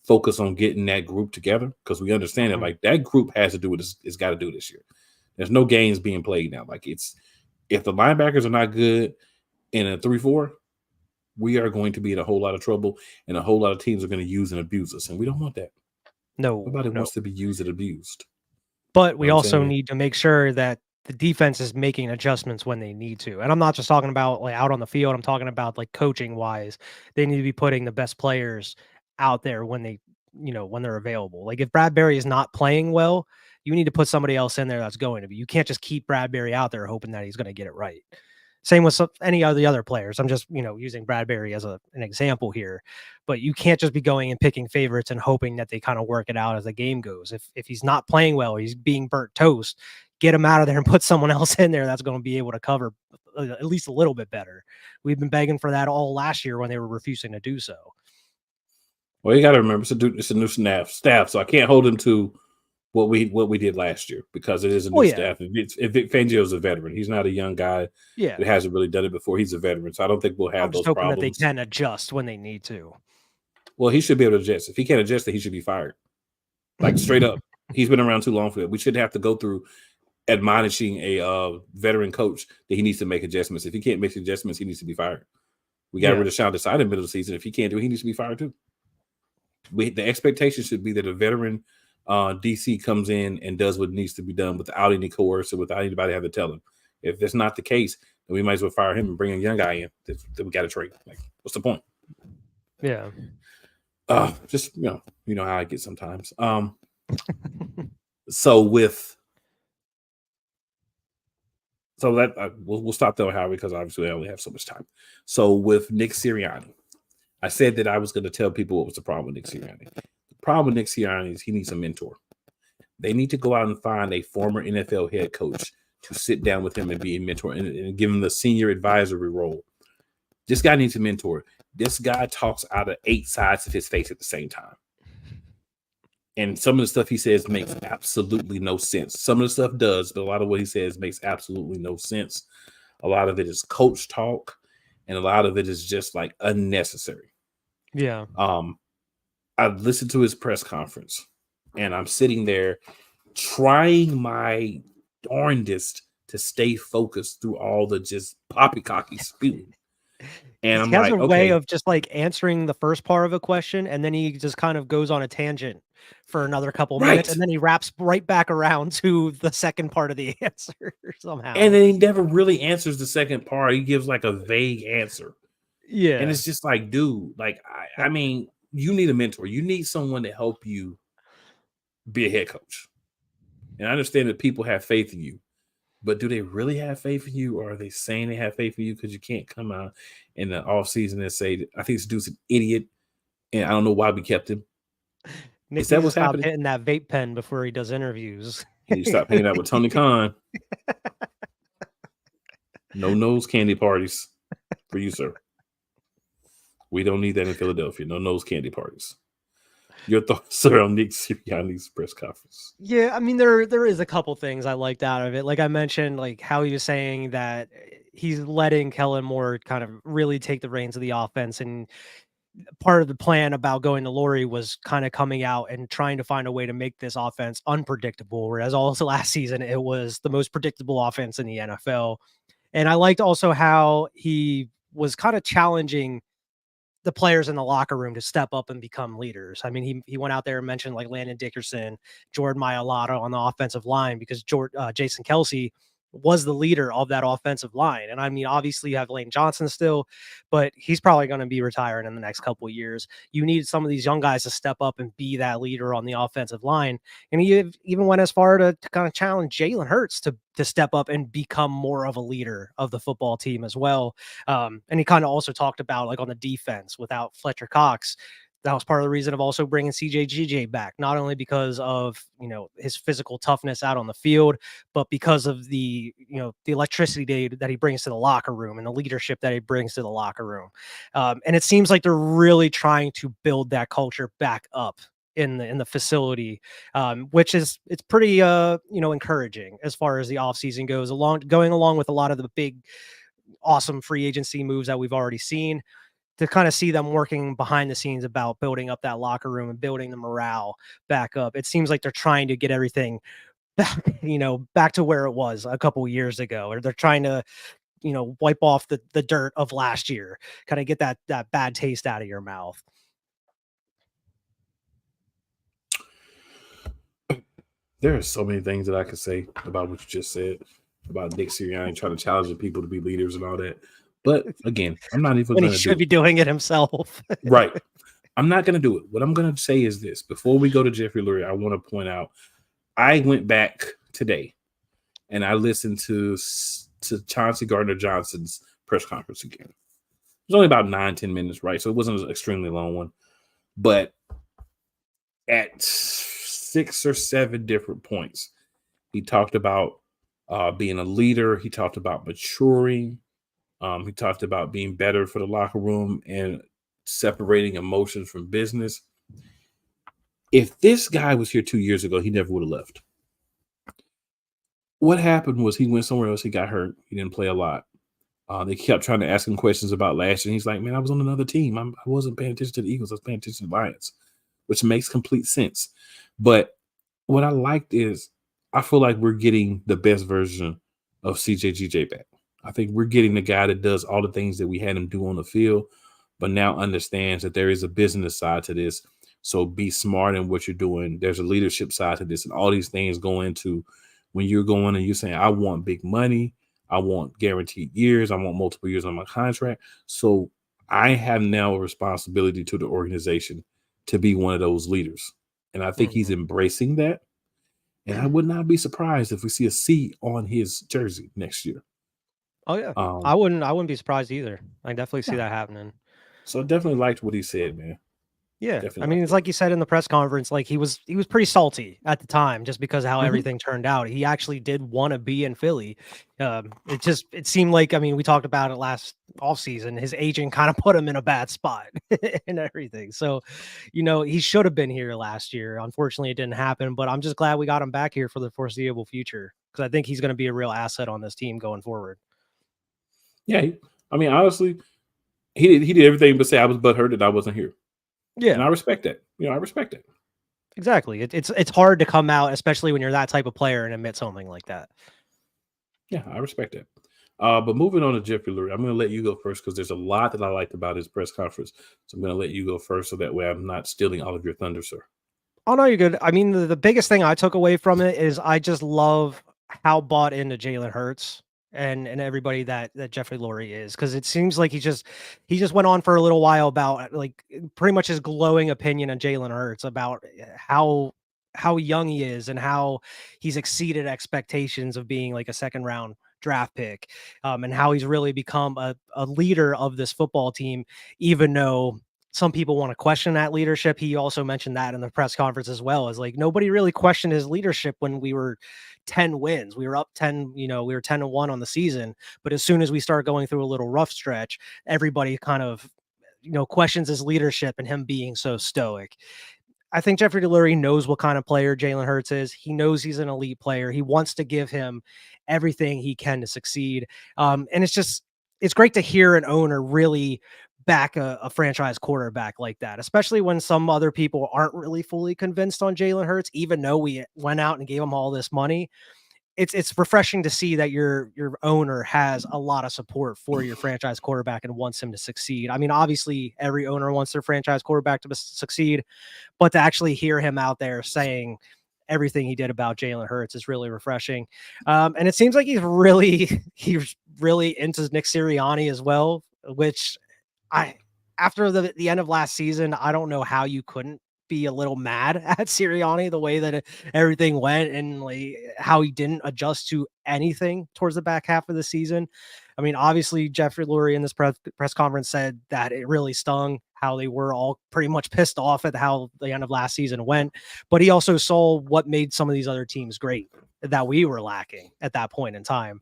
focus on getting that group together because we understand that like that group has to do it. It's got to do it this year. There's no games being played now. Like if the linebackers are not good in a 3-4, we are going to be in a whole lot of trouble, and a whole lot of teams are going to use and abuse us, and we don't want that. Nobody wants to be used and abused. But we also need to make sure that the defense is making adjustments when they need to. And I'm not just talking about like out on the field. I'm talking about like coaching wise. They need to be putting the best players out there when they, when they're available. Like if Bradbury is not playing well, you need to put somebody else in there that's going to be. You can't just keep Bradbury out there hoping that he's going to get it right. Same with any of the other players. I'm just, using Bradbury as an example here, but you can't just be going and picking favorites and hoping that they kind of work it out as the game goes. If he's not playing well, he's being burnt toast, get him out of there and put someone else in there that's going to be able to cover at least a little bit better. We've been begging for that all last year when they were refusing to do so. Well, you got to remember, it's a new staff, so I can't hold him to what we did last year, because it is a new staff. If Vic Fangio is a veteran, he's not a young guy that hasn't really done it before. He's a veteran, so I don't think we'll have those problems. That they can adjust when they need to. Well, he should be able to adjust. If he can't adjust, then he should be fired. Like straight up, he's been around too long for that. We shouldn't have to go through admonishing a veteran coach that he needs to make adjustments. If he can't make adjustments, he needs to be fired. We got rid of Sean Desai in the middle of the season. If he can't do it, he needs to be fired too. The expectation should be that a veteran DC comes in and does what needs to be done without any coercion, without anybody having to tell him. If that's not the case, then we might as well fire him and bring a young guy in that we got to trade. Like, what's the point? Yeah. Just you know how I get sometimes. So that we'll stop there, Howard, because obviously I only have so much time. So with Nick Sirianni, I said that I was going to tell people what was the problem with Nick Sirianni. The problem with Nick Sirianni is he needs a mentor. They need to go out and find a former NFL head coach to sit down with him and be a mentor and give him the senior advisory role. This guy needs a mentor. This guy talks out of 8 sides of his face at the same time. And some of the stuff he says makes absolutely no sense. Some of the stuff does, but a lot of what he says makes absolutely no sense. A lot of it is coach talk, and a lot of it is just like unnecessary. Yeah. I listened to his press conference, and I'm sitting there trying my darndest to stay focused through all the just poppycocky spewing. And I'm he has like, a way of just like answering the first part of a question, and then he just kind of goes on a tangent for another couple minutes, and then he wraps right back around to the second part of the answer somehow. And then he never really answers the second part. He gives like a vague answer. Yeah. And it's just like, dude, like, I mean, you need a mentor. You need someone to help you be a head coach. And I understand that people have faith in you, but do they really have faith in you, or are they saying they have faith in you because you can't come out in the offseason and say, I think this dude's an idiot, and I don't know why we kept him? Nick Is that what's stop happening? Hitting that vape pen before he does interviews. You stop hanging out with Tony Khan. No nose candy parties for you, sir. We don't need that in Philadelphia. No nose candy parties. Your thoughts, sir, on Nick Sirianni's press conference? Yeah, I mean, there is a couple things I liked out of it. Like I mentioned, like how he was saying that he's letting Kellen Moore kind of really take the reins of the offense, and part of the plan about going to Lurie was kind of coming out and trying to find a way to make this offense unpredictable, whereas also last season it was the most predictable offense in the NFL. And I liked also how he was kind of challenging the players in the locker room to step up and become leaders. I mean, he went out there and mentioned like Landon Dickerson, Jordan Mailata on the offensive line, because Jason Kelce was the leader of that offensive line. And I mean, obviously you have Lane Johnson still, but he's probably going to be retiring in the next couple of years. You need some of these young guys to step up and be that leader on the offensive line. And he even went as far to kind of challenge Jalen Hurts to step up and become more of a leader of the football team as well. And he kind of also talked about like on the defense without Fletcher Cox, that was part of the reason of also bringing CJ back, not only because of, his physical toughness out on the field, but because of the electricity that he brings to the locker room and the leadership that he brings to the locker room. And it seems like they're really trying to build that culture back up in the facility, which is, it's pretty, encouraging as far as the offseason goes, going along with a lot of the big, awesome free agency moves that we've already seen, to kind of see them working behind the scenes about building up that locker room and building the morale back up. It seems like they're trying to get everything back, back to where it was a couple of years ago, or they're trying to, wipe off the dirt of last year, kind of get that bad taste out of your mouth. There are so many things that I could say about what you just said about Nick Sirianni trying to challenge the people to be leaders and all that. But again, I'm not even going to do it. He should be doing it himself. Right. I'm not going to do it. What I'm going to say is this. Before we go to Jeffrey Lurie, I want to point out, I went back today and I listened to Chauncey Gardner-Johnson's press conference again. It was only about 9-10 minutes, right? So it wasn't an extremely long one. But at 6 or 7 different points, he talked about being a leader. He talked about maturing. He talked about being better for the locker room and separating emotions from business. If this guy was here 2 years ago, he never would have left. What happened was he went somewhere else. He got hurt. He didn't play a lot. They kept trying to ask him questions about last year. And he's like, man, I was on another team. I wasn't paying attention to the Eagles. I was paying attention to the Lions, which makes complete sense. But what I liked is I feel like we're getting the best version of CJGJ back. I think we're getting the guy that does all the things that we had him do on the field, but now understands that there is a business side to this. So be smart in what you're doing. There's a leadership side to this, and all these things go into when you're going and you're saying, I want big money. I want guaranteed years. I want multiple years on my contract. So I have now a responsibility to the organization to be one of those leaders. And I think he's embracing that. And I would not be surprised if we see a C on his jersey next year. Oh yeah. I wouldn't be surprised either. I definitely see that happening. So I definitely liked what he said, man. Yeah. Definitely I mean, it's like you said in the press conference, like he was pretty salty at the time just because of how everything turned out. He actually did want to be in Philly. It seemed like, I mean, we talked about it last offseason. His agent kind of put him in a bad spot and everything. So, he should have been here last year. Unfortunately, it didn't happen, but I'm just glad we got him back here for the foreseeable future because I think he's going to be a real asset on this team going forward. Yeah. I mean, honestly, he did everything but say I was butthurt that I wasn't here. Yeah. And I respect that. I respect it. Exactly. It's hard to come out, especially when you're that type of player and admit something like that. Yeah, I respect that. But moving on to Jeffrey Lurie, I'm going to let you go first because there's a lot that I liked about his press conference. So I'm going to let you go first so that way I'm not stealing all of your thunder, sir. Oh, no, you're good. I mean, the biggest thing I took away from it is I just love how bought into Jalen Hurts and everybody that Jeffrey Lurie is, because it seems like he just went on for a little while about like pretty much his glowing opinion on Jalen Hurts about how young he is and how he's exceeded expectations of being like a second round draft pick, and how he's really become a leader of this football team, even though some people want to question that leadership. He also mentioned that in the press conference as well, as like nobody really questioned his leadership when we were 10 wins. We were up 10, we were 10-1 on the season. But as soon as we start going through a little rough stretch, everybody kind of, questions his leadership and him being so stoic. I think Jeffrey Lurie knows what kind of player Jalen Hurts is. He knows he's an elite player. He wants to give him everything he can to succeed. And it's great to hear an owner really back a franchise quarterback like that, especially when some other people aren't really fully convinced on Jalen Hurts, even though we went out and gave him all this money. It's refreshing to see that your owner has a lot of support for your franchise quarterback and wants him to succeed. I mean, obviously every owner wants their franchise quarterback to succeed, but to actually hear him out there saying everything he did about Jalen Hurts is really refreshing. And it seems like he's really into Nick Sirianni as well, which after the end of last season, I don't know how you couldn't be a little mad at Sirianni, the way that everything went and like how he didn't adjust to anything towards the back half of the season. I mean, obviously Jeffrey Lurie in this press conference said that it really stung, how they were all pretty much pissed off at how the end of last season went, but he also saw what made some of these other teams great that we were lacking at that point in time.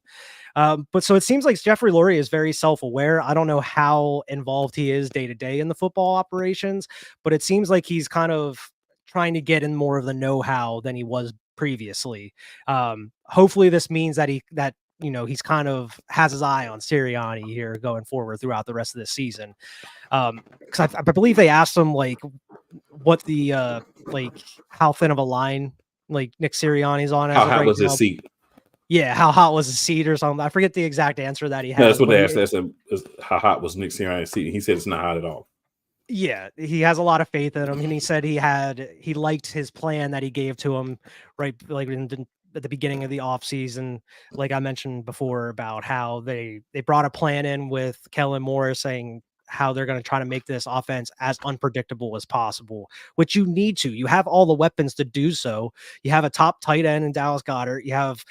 But so it seems like Jeffrey Lurie is very self-aware. I don't know how involved he is day to day in the football operations, but it seems like he's kind of trying to get in more of the know-how than he was previously. Hopefully this means that he's kind of has his eye on Sirianni here going forward throughout the rest of this season. Because I believe they asked him like what the like how thin of a line like Nick Sirianni's on. How hot was his seat? Yeah, how hot was his seat or something? I forget the exact answer that he had. No, that's what they asked. That's how hot was Nick Sirianni's seat? He said it's not hot at all. Yeah, he has a lot of faith in him, and he said he liked his plan that he gave to him right like at the beginning of the offseason, like I mentioned before, about how they brought a plan in with Kellen Moore saying how they're going to try to make this offense as unpredictable as possible, which you need to. You have all the weapons to do so. You have a top tight end in Dallas Goedert. You have,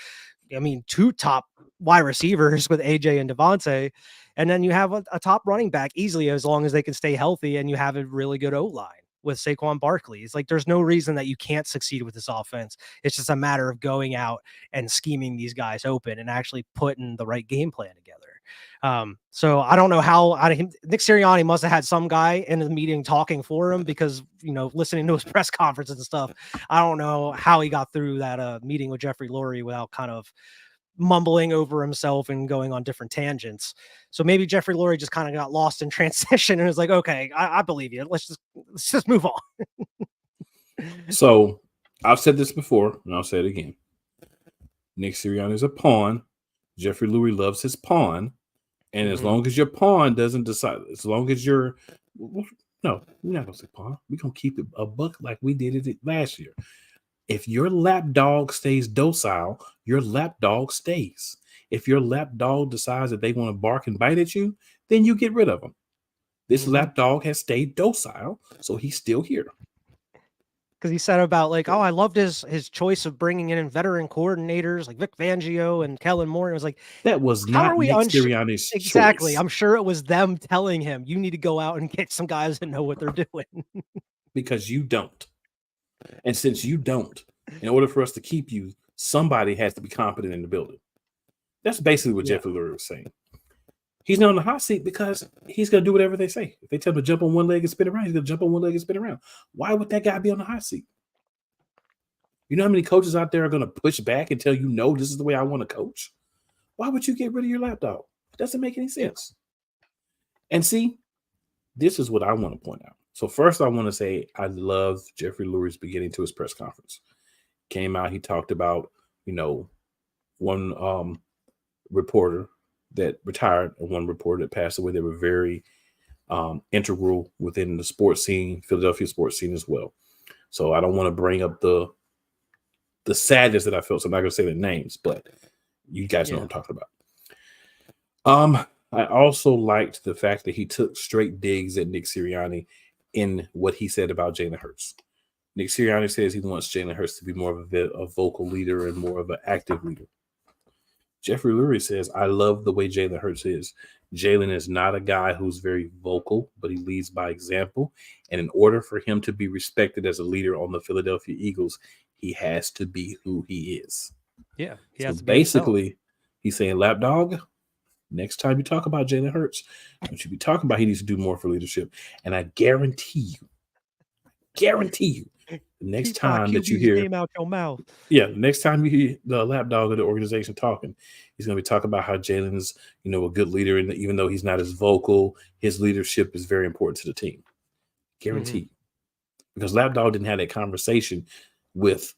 two top wide receivers with AJ and Devontae. And then you have a top running back easily as long as they can stay healthy. And you have a really good O-line with Saquon Barkley. It's like there's no reason that you can't succeed with this offense. It's just a matter of going out and scheming these guys open and actually putting the right game plan together. So I don't know how Nick Sirianni must have had some guy in the meeting talking for him because, listening to his press conferences and stuff. I don't know how he got through that meeting with Jeffrey Lurie without kind of mumbling over himself and going on different tangents. So maybe Jeffrey Lurie just kind of got lost in transition and was like, okay, I believe you. Let's just move on. So I've said this before and I'll say it again. Nick Sirianni is a pawn. Jeffrey Lurie loves his pawn. And as long as your pawn doesn't decide, as long as you're, no, we're not going to say pawn. We're going to keep it a buck like we did it last year. If your lap dog stays docile, your lap dog stays. If your lap dog decides that they want to bark and bite at you, then you get rid of them. This lap dog has stayed docile, so he's still here. Because he said about like, I loved his choice of bringing in veteran coordinators like Vic Fangio and Kellen Moore. It was like, that was not Nick Sirianni's exactly. choice. I'm sure it was them telling him, you need to go out and get some guys that know what they're doing. Because you don't. And since you don't, in order for us to keep you, somebody has to be competent in the building. That's basically what Jeffrey Lurie was saying. He's not on the hot seat because he's going to do whatever they say. If they tell him to jump on one leg and spin around, he's going to jump on one leg and spin around. Why would that guy be on the hot seat? You know how many coaches out there are going to push back and tell you, no, this is the way I want to coach? Why would you get rid of your lapdog? It doesn't make any sense. And see, this is what I want to point out. So first I want to say I love Jeffrey Lurie's beginning to his press conference. Came out, he talked about, one reporter that retired and one reporter that passed away. They were very integral within the sports scene, Philadelphia sports scene as well. So I don't want to bring up the sadness that I felt. So I'm not going to say the names, but you guys know what I'm talking about. I also liked the fact that he took straight digs at Nick Sirianni in what he said about Jalen Hurts. Nick Sirianni says he wants Jalen Hurts to be more of a vocal leader and more of an active leader. Jeffrey Lurie says, I love the way Jalen Hurts is. Jalen is not a guy who's very vocal, but he leads by example. And in order for him to be respected as a leader on the Philadelphia Eagles, he has to be who he is. Yeah. Basically, he's saying, lapdog, next time you talk about Jalen Hurts, don't you be talking about he needs to do more for leadership. And I guarantee you, the next time that you hear name out your mouth. Yeah, the next time you hear the lapdog of the organization talking, he's going to be talking about how Jalen is, a good leader, and even though he's not as vocal, his leadership is very important to the team. Guarantee you. Because lapdog didn't have that conversation with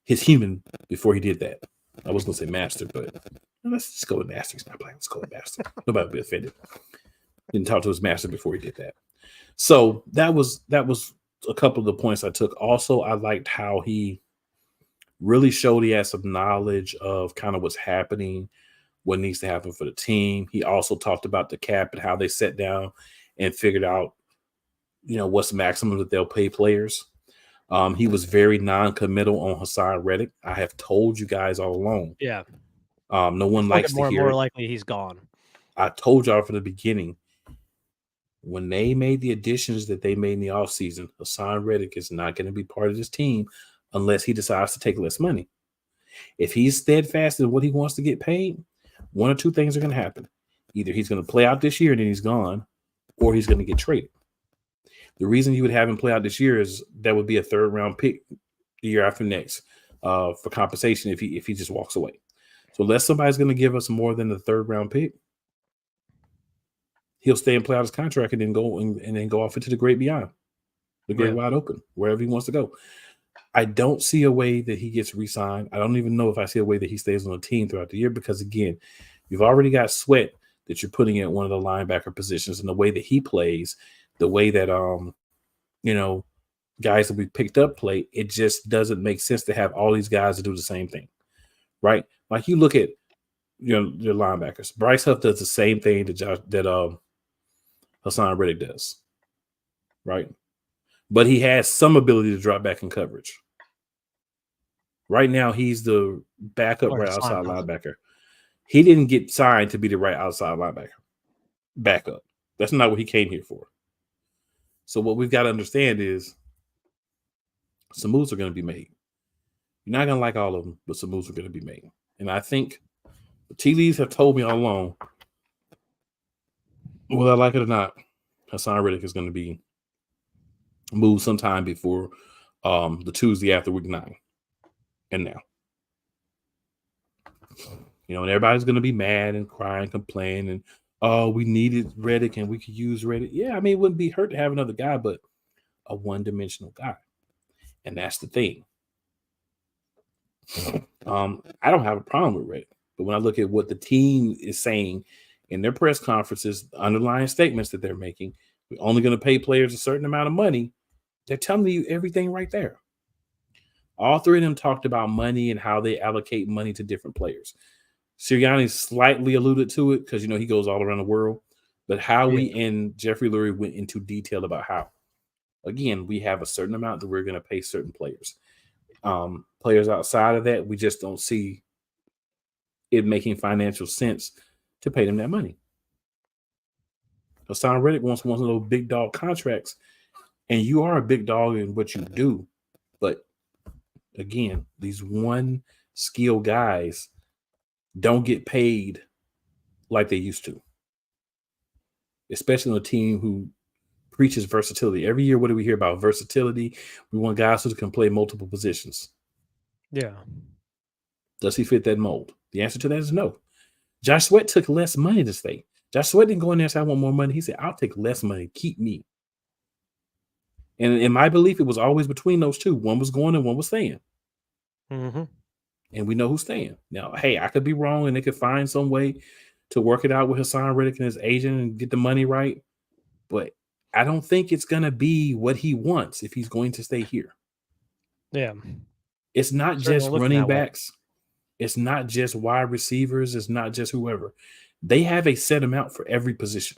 his human before he did that. I was going to say master, but let's just go with master. He's not playing. Let's go with master. Nobody will be offended. Didn't talk to his master before he did that. So that was a couple of the points I took. Also, I liked how he really showed he had some knowledge of kind of what's happening, what needs to happen for the team. He also talked about the cap and how they sat down and figured out, what's the maximum that they'll pay players. He was very non-committal on Hassan Reddick. I have told you guys all along. Yeah. No one likes to hear more it. likely he's gone. I told y'all from the beginning, when they made the additions that they made in the offseason, Hassan Reddick is not going to be part of this team unless he decides to take less money. If he's steadfast in what he wants to get paid, one or two things are going to happen. Either he's going to play out this year and then he's gone, or he's going to get traded. The reason you would have him play out this year is that would be a third-round pick the year after next for compensation if he just walks away. So unless somebody's going to give us more than the third-round pick, he'll stay and play out his contract and then go off into the great beyond, the great wide open, wherever he wants to go. I don't see a way that he gets re-signed. I don't even know if I see a way that he stays on the team throughout the year because, again, you've already got Sweat that you're putting at one of the linebacker positions, and the way that he plays, the way that guys that we picked up play, it just doesn't make sense to have all these guys to do the same thing, right? Like you look at your linebackers. Bryce Huff does the same thing that Hassan Reddick does, right? But he has some ability to drop back in coverage. Right now, he's the backup right outside linebacker. He didn't get signed to be the right outside linebacker. Backup. That's not what he came here for. So what we've got to understand is some moves are going to be made. You're not going to like all of them, but some moves are going to be made. And I think The tea leaves have told me all along, whether I like it or not, Hassan Reddick is going to be moved sometime before the Tuesday after week 9. And now, and everybody's going to be mad and cry and complain and, oh, we needed Reddick and we could use Reddick. Yeah, I mean, it wouldn't be hurt to have another guy, but a one-dimensional guy. And that's the thing. I don't have a problem with Reddick, but when I look at what the team is saying in their press conferences, the underlying statements that they're making, we're only going to pay players a certain amount of money. They're telling you everything right there. All three of them talked about money and how they allocate money to different players. Sirianni slightly alluded to it because, he goes all around the world. But Howie and Jeffrey Lurie went into detail about how, again, we have a certain amount that we're going to pay certain players. Players outside of that, we just don't see it making financial sense to pay them that money. Hassan Reddick wants one of those big dog contracts, and you are a big dog in what you do. But again, these one skill guys don't get paid like they used to, especially on a team who preaches versatility. Every year, what do we hear about? Versatility. We want guys who can play multiple positions. Yeah. Does he fit that mold? The answer to that is no. Josh Sweat took less money to stay. Josh Sweat didn't go in there and say, I want more money. He said, I'll take less money. Keep me. And in my belief, it was always between those two. One was going and one was staying. Mm-hmm. And we know who's staying. Now, hey, I could be wrong and they could find some way to work it out with Hassan Reddick and his agent and get the money right. But I don't think it's going to be what he wants if he's going to stay here. Yeah. It's not just running backs. It's not just wide receivers. It's not just whoever. They have a set amount for every position.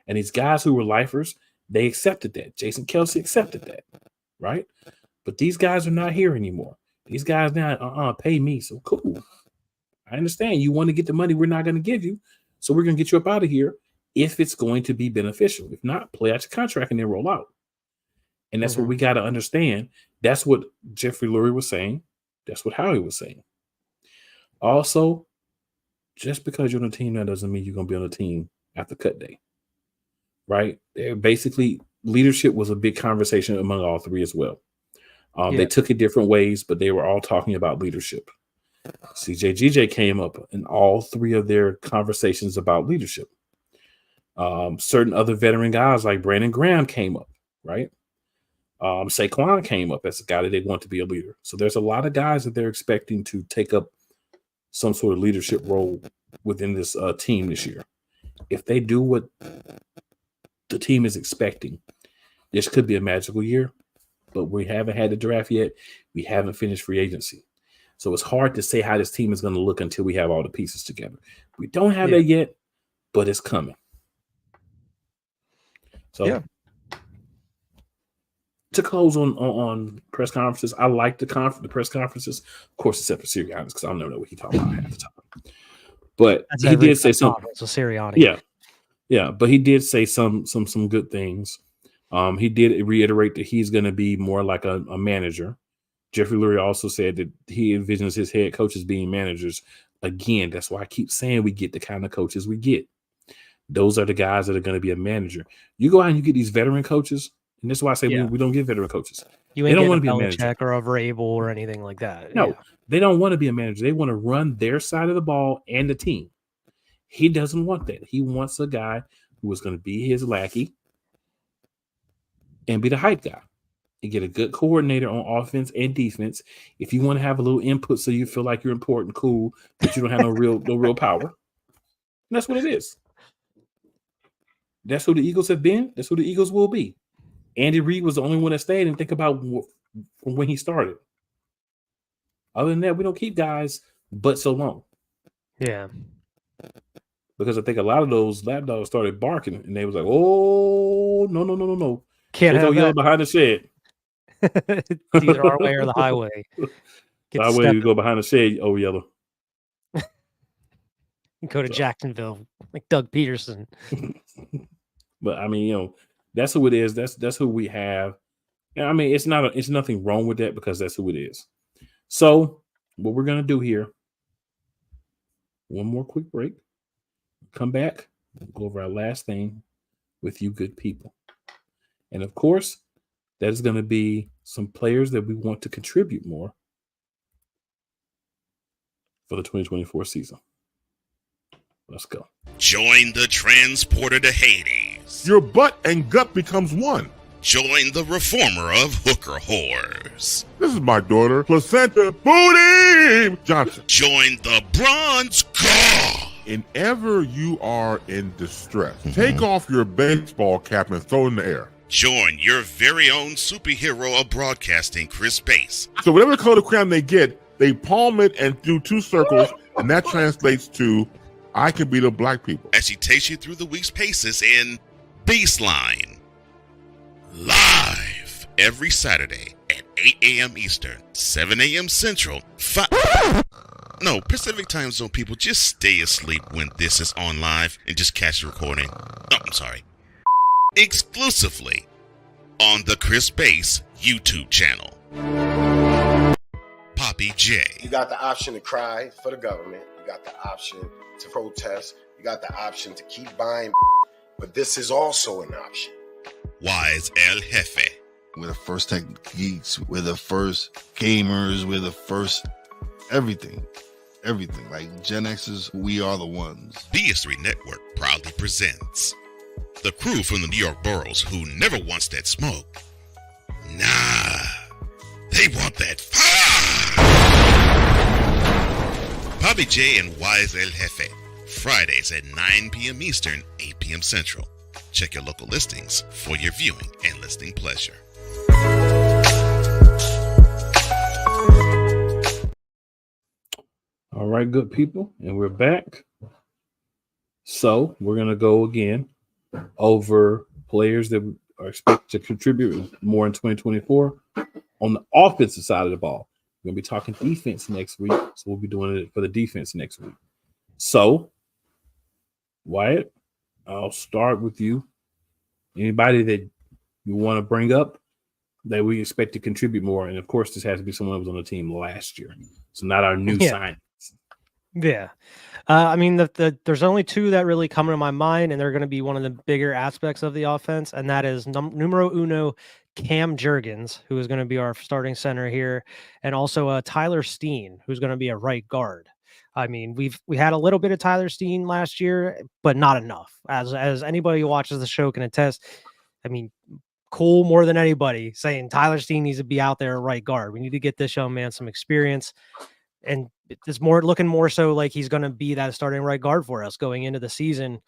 And these guys who were lifers, they accepted that. Jason Kelsey accepted that, right? But these guys are not here anymore. These guys now, pay me. So cool. I understand you want to get the money we're not going to give you. So we're going to get you up out of here if it's going to be beneficial. If not, play out your contract and then roll out. And that's what we got to understand. That's what Jeffrey Lurie was saying. That's what Howie was saying. Also, just because you're on a team, that doesn't mean you're going to be on a team after cut day, right? Basically, leadership was a big conversation among all three as well. They took it different ways, but they were all talking about leadership. CJ came up in all three of their conversations about leadership. Certain other veteran guys like Brandon Graham came up, right? Saquon came up as a guy that they want to be a leader. So there's a lot of guys that they're expecting to take up some sort of leadership role within this team this year. If they do what the team is expecting, this could be a magical year, but we haven't had the draft yet. We haven't finished free agency. So it's hard to say how this team is going to look until we have all the pieces together. We don't have that yet, but it's coming. So to close on press conferences, I like the press conferences, of course, except for Sirianni, because I don't know what he's talking about half the time. But he did say something. So Sirianni. Yeah, but he did say some good things. He did reiterate that he's going to be more like a manager. Jeffrey Lurie also said that he envisions his head coaches being managers. Again, that's why I keep saying we get the kind of coaches we get. Those are the guys that are going to be a manager. You go out and you get these veteran coaches, and that's why I say we don't get veteran coaches. You ain't don't want to be a manager or a Vrabel or anything like that. No, they don't want to be a manager. They want to run their side of the ball and the team. He doesn't want that. He wants a guy who is going to be his lackey and be the hype guy and get a good coordinator on offense and defense. If you want to have a little input so you feel like you're important, cool, but you don't have no real power. And that's what it is. That's who the Eagles have been. That's who the Eagles will be. Andy Reid was the only one that stayed, and think about from when he started. Other than that, we don't keep guys but so long. Yeah. Because I think a lot of those lapdogs started barking, and they was like, oh, no. Can't have yell behind the shed. It's either our way or the highway. The highway, you go behind the shed, oh, yellow. Go to Jacksonville, like Doug Peterson. But I mean, that's who it is. That's who we have. And I mean, it's nothing wrong with that because that's who it is. So what we're gonna do here one more quick break. Come back, we'll go over our last thing with you good people. And of course, that is going to be some players that we want to contribute more for the 2024 season. Let's go. Join the transporter to Hades. Your butt and gut becomes one. Join the reformer of hooker whores. This is my daughter, Placenta Booty Johnson. Join the bronze car. Whenever you are in distress, take off your baseball cap and throw it in the air. Join your very own superhero of broadcasting, Chris Bass. So whatever color crown they get, they palm it and do 2 circles, and that translates to, I can beat up black people. As he takes you through the week's paces in Baseline. Live every Saturday at 8 a.m. Eastern, 7 a.m. Central, Pacific time zone people, just stay asleep when this is on live and just catch the recording. Oh, I'm sorry. Exclusively on the Chris Bass YouTube channel. Poppy J. You got the option to cry for the government. You got the option to protest. You got the option to keep buying, but this is also an option. Wise El Jefe. We're the first tech geeks. We're the first gamers. We're the first everything. Everything. Like Gen X's, we are the ones. BS3 Network proudly presents the crew from the New York boroughs who never wants that smoke. Nah, they want that fire. Poppy J and Wise El Jefe. Fridays at 9 p.m. Eastern, 8 p.m. Central. Check your local listings for your viewing and listening pleasure. All right, good people, and we're back. So we're going to go again over players that are expected to contribute more in 2024 on the offensive side of the ball. We're going to be talking defense next week, so we'll be doing it for the defense next week. So, Wyatt, I'll start with you. Anybody that you want to bring up that we expect to contribute more, and of course, this has to be someone who was on the team last year, so not our new sign. Yeah. I mean, there's only 2 that really come to my mind, and they're going to be one of the bigger aspects of the offense, and that is numero uno, Cam Jurgens, who is going to be our starting center here, and also Tyler Steen, who's going to be a right guard. I mean, we had a little bit of Tyler Steen last year, but not enough. As anybody who watches the show can attest, I mean, Cole more than anybody saying Tyler Steen needs to be out there at right guard. We need to get this young man some experience. And it's looking more so like he's going to be that starting right guard for us going into the season.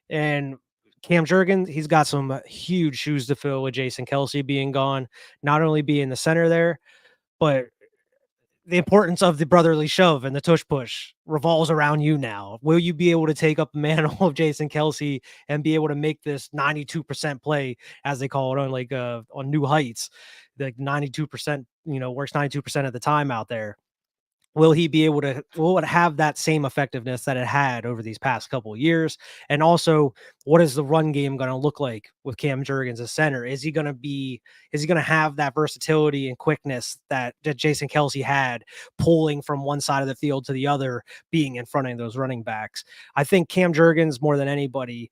And Cam Jurgens, he's got some huge shoes to fill with Jason Kelce being gone, not only being the center there, but the importance of the brotherly shove and the tush push revolves around you now. Will you be able to take up the mantle of Jason Kelce and be able to make this 92% play, as they call it on New Heights, like 92%, works 92% of the time out there? Will he be able to, will it have that same effectiveness that it had over these past couple of years? And also, what is the run game going to look like with Cam Jurgens as center? Is he going to have that versatility and quickness that Jason Kelce had, pulling from one side of the field to the other, being in front of those running backs? I think Cam Jurgens, more than anybody,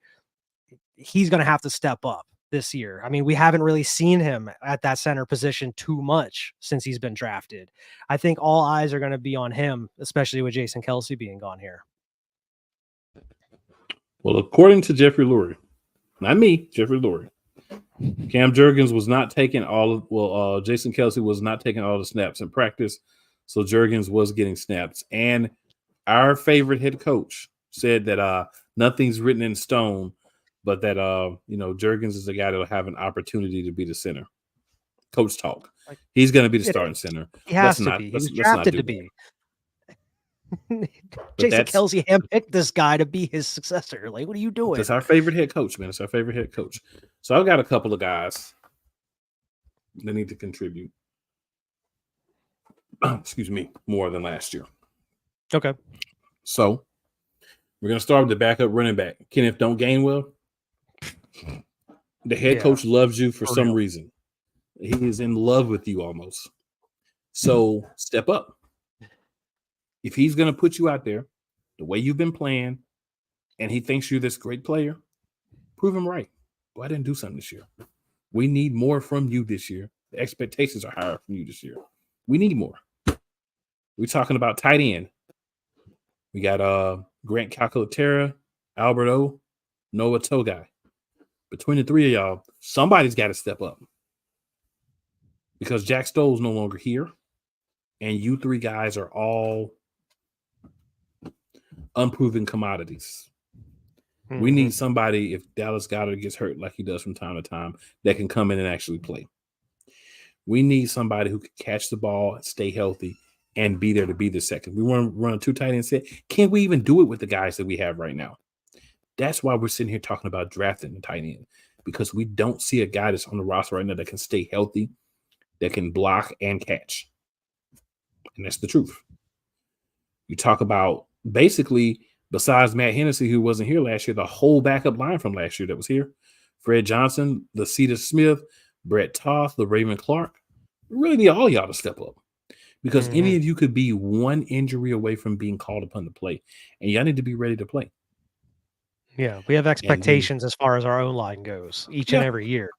he's going to have to step up this year. I mean, we haven't really seen him at that center position too much since he's been drafted. I think all eyes are going to be on him, especially with Jason Kelce being gone here. Well, according to Jeffrey Lurie, not me, Jeffrey Lurie, Cam Jurgens was not taking Jason Kelce was not taking all the snaps in practice, so Jurgens was getting snaps. And our favorite head coach said that nothing's written in stone, but that Jurgens is the guy that'll have an opportunity to be the center. Coach talk. He's going to be the starting center. He has to be. He's drafted to be. Jason Kelce handpicked this guy to be his successor. Like, what are you doing? It's our favorite head coach, man. It's our favorite head coach. So I've got a couple of guys that need to contribute. Excuse me, more than last year. Okay. So we're going to start with the backup running back. Kenneth, don't Gainwell. The head coach loves you for some reason. He is in love with you almost. So step up. If he's going to put you out there the way you've been playing, and he thinks you're this great player, prove him right. Go ahead and do something this year. We need more from you this year. The expectations are higher from you this year. We need more. We're talking about tight end. We got Grant Calcaterra, Alberto, Noah Togai. Between the three of y'all, somebody's got to step up. Because Jack Stoll's no longer here. And you three guys are all unproven commodities. Mm-hmm. We need somebody, if Dallas Goedert gets hurt like he does from time to time, that can come in and actually play. We need somebody who can catch the ball and stay healthy and be there to be the second. We want to run a 2 tight end set. Can't we even do it with the guys that we have right now? That's why we're sitting here talking about drafting the tight end, because we don't see a guy that's on the roster right now that can stay healthy, that can block and catch. And that's the truth. You talk about basically, besides Matt Hennessy, who wasn't here last year, the whole backup line from last year that was here, Fred Johnson, Lasita Smith, Brett Toth, the Raven Clark, really need all y'all to step up. Because any of you could be one injury away from being called upon to play. And y'all need to be ready to play. Yeah, we have expectations as far as our own line goes each and every year.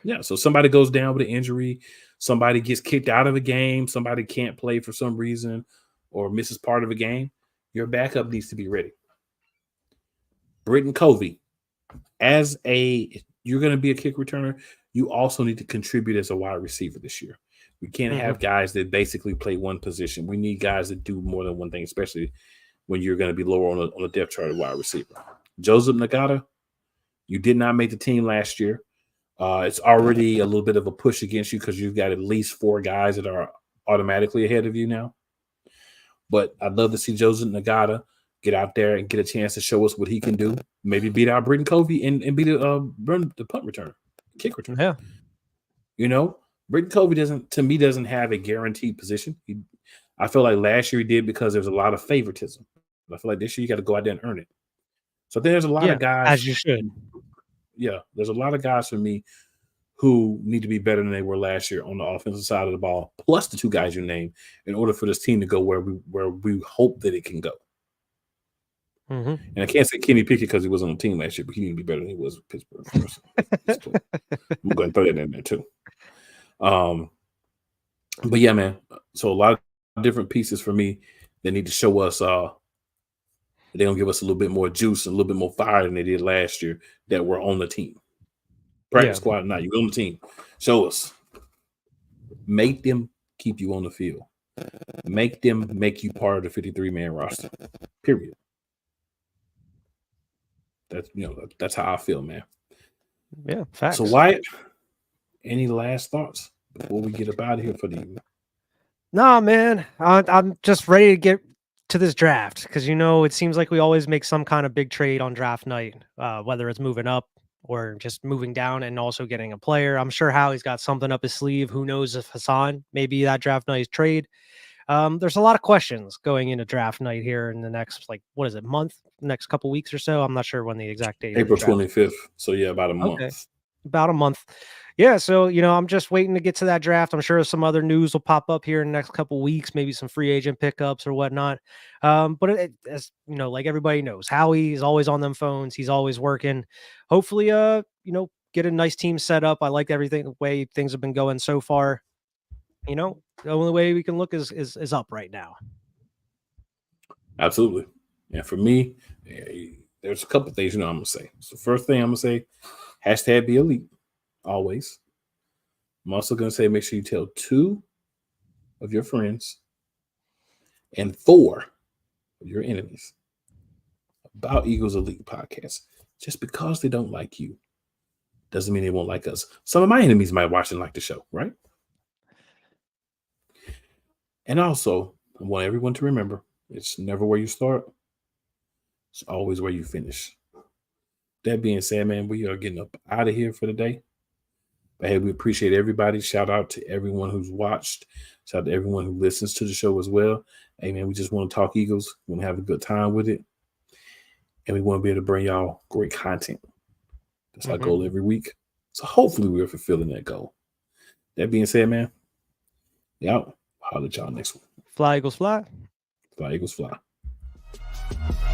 Yeah, so somebody goes down with an injury, somebody gets kicked out of a game, somebody can't play for some reason or misses part of a game, your backup needs to be ready. Britton Covey, you're going to be a kick returner, you also need to contribute as a wide receiver this year. We can't have guys that basically play one position. We need guys that do more than one thing, especially when you're going to be lower on a depth chart of wide receiver. Joseph Nagata, you did not make the team last year. It's already a little bit of a push against you because you've got at least 4 guys that are automatically ahead of you now. But I'd love to see Joseph Nagata get out there and get a chance to show us what he can do. Maybe beat out Britton Covey and beat the punt return, kick return. Yeah. You know, Britton Covey doesn't have a guaranteed position. I feel like last year he did because there's a lot of favoritism. I feel like this year you got to go out there and earn it. So there's a lot of guys. As you should. Yeah, there's a lot of guys for me who need to be better than they were last year on the offensive side of the ball, plus the 2 guys you named, in order for this team to go where we hope that it can go. And I can't say Kenny Pickett because he wasn't on the team last year, but he need to be better than he was with Pittsburgh. I'm going to throw that in there too. But yeah, man. So a lot of different pieces for me that need to show us they're going to give us a little bit more juice and a little bit more fire than they did last year that were on the team. Practice squad or not, you're on the team. Show us. Make them keep you on the field. Make them make you part of the 53-man roster. Period. That's how I feel, man. Yeah, facts. So Wyatt, any last thoughts before we get up out of here for the evening? Nah, man. I'm just ready to get to this draft because it seems like we always make some kind of big trade on draft night, whether it's moving up or just moving down and also getting a player. I'm sure Howie's got something up his sleeve. Who knows if Hassan, maybe that draft night's trade. There's a lot of questions going into draft night here in the next, month, next couple weeks or so. I'm not sure when the exact date. April 25th. So yeah, about a month. Okay. About a month. Yeah, so I'm just waiting to get to that draft. I'm sure some other news will pop up here in the next couple weeks, maybe some free agent pickups or whatnot. But as like everybody knows, Howie is always on them phones. He's always working. Hopefully, get a nice team set up. I like everything the way things have been going so far. The only way we can look is up right now. Absolutely. And for me, there's a couple things I'm gonna say. So first thing I'm gonna say, hashtag be elite. Always. I'm also going to say make sure you tell 2 of your friends and 4 of your enemies about Eagles Elite Podcast. Just because they don't like you doesn't mean they won't like us. Some of my enemies might watch and like the show, right? And also, I want everyone to remember, it's never where you start. It's always where you finish. That being said, man, we are getting up out of here for the day. But hey, we appreciate everybody. Shout out to everyone who's watched. Shout out to everyone who listens to the show as well. Hey, man, we just want to talk Eagles. We want to have a good time with it. And we want to be able to bring y'all great content. That's our goal every week. So hopefully we're fulfilling that goal. That being said, man, we out. I'll holler at y'all next week. Fly, Eagles, fly. Fly, Eagles, fly. Peace.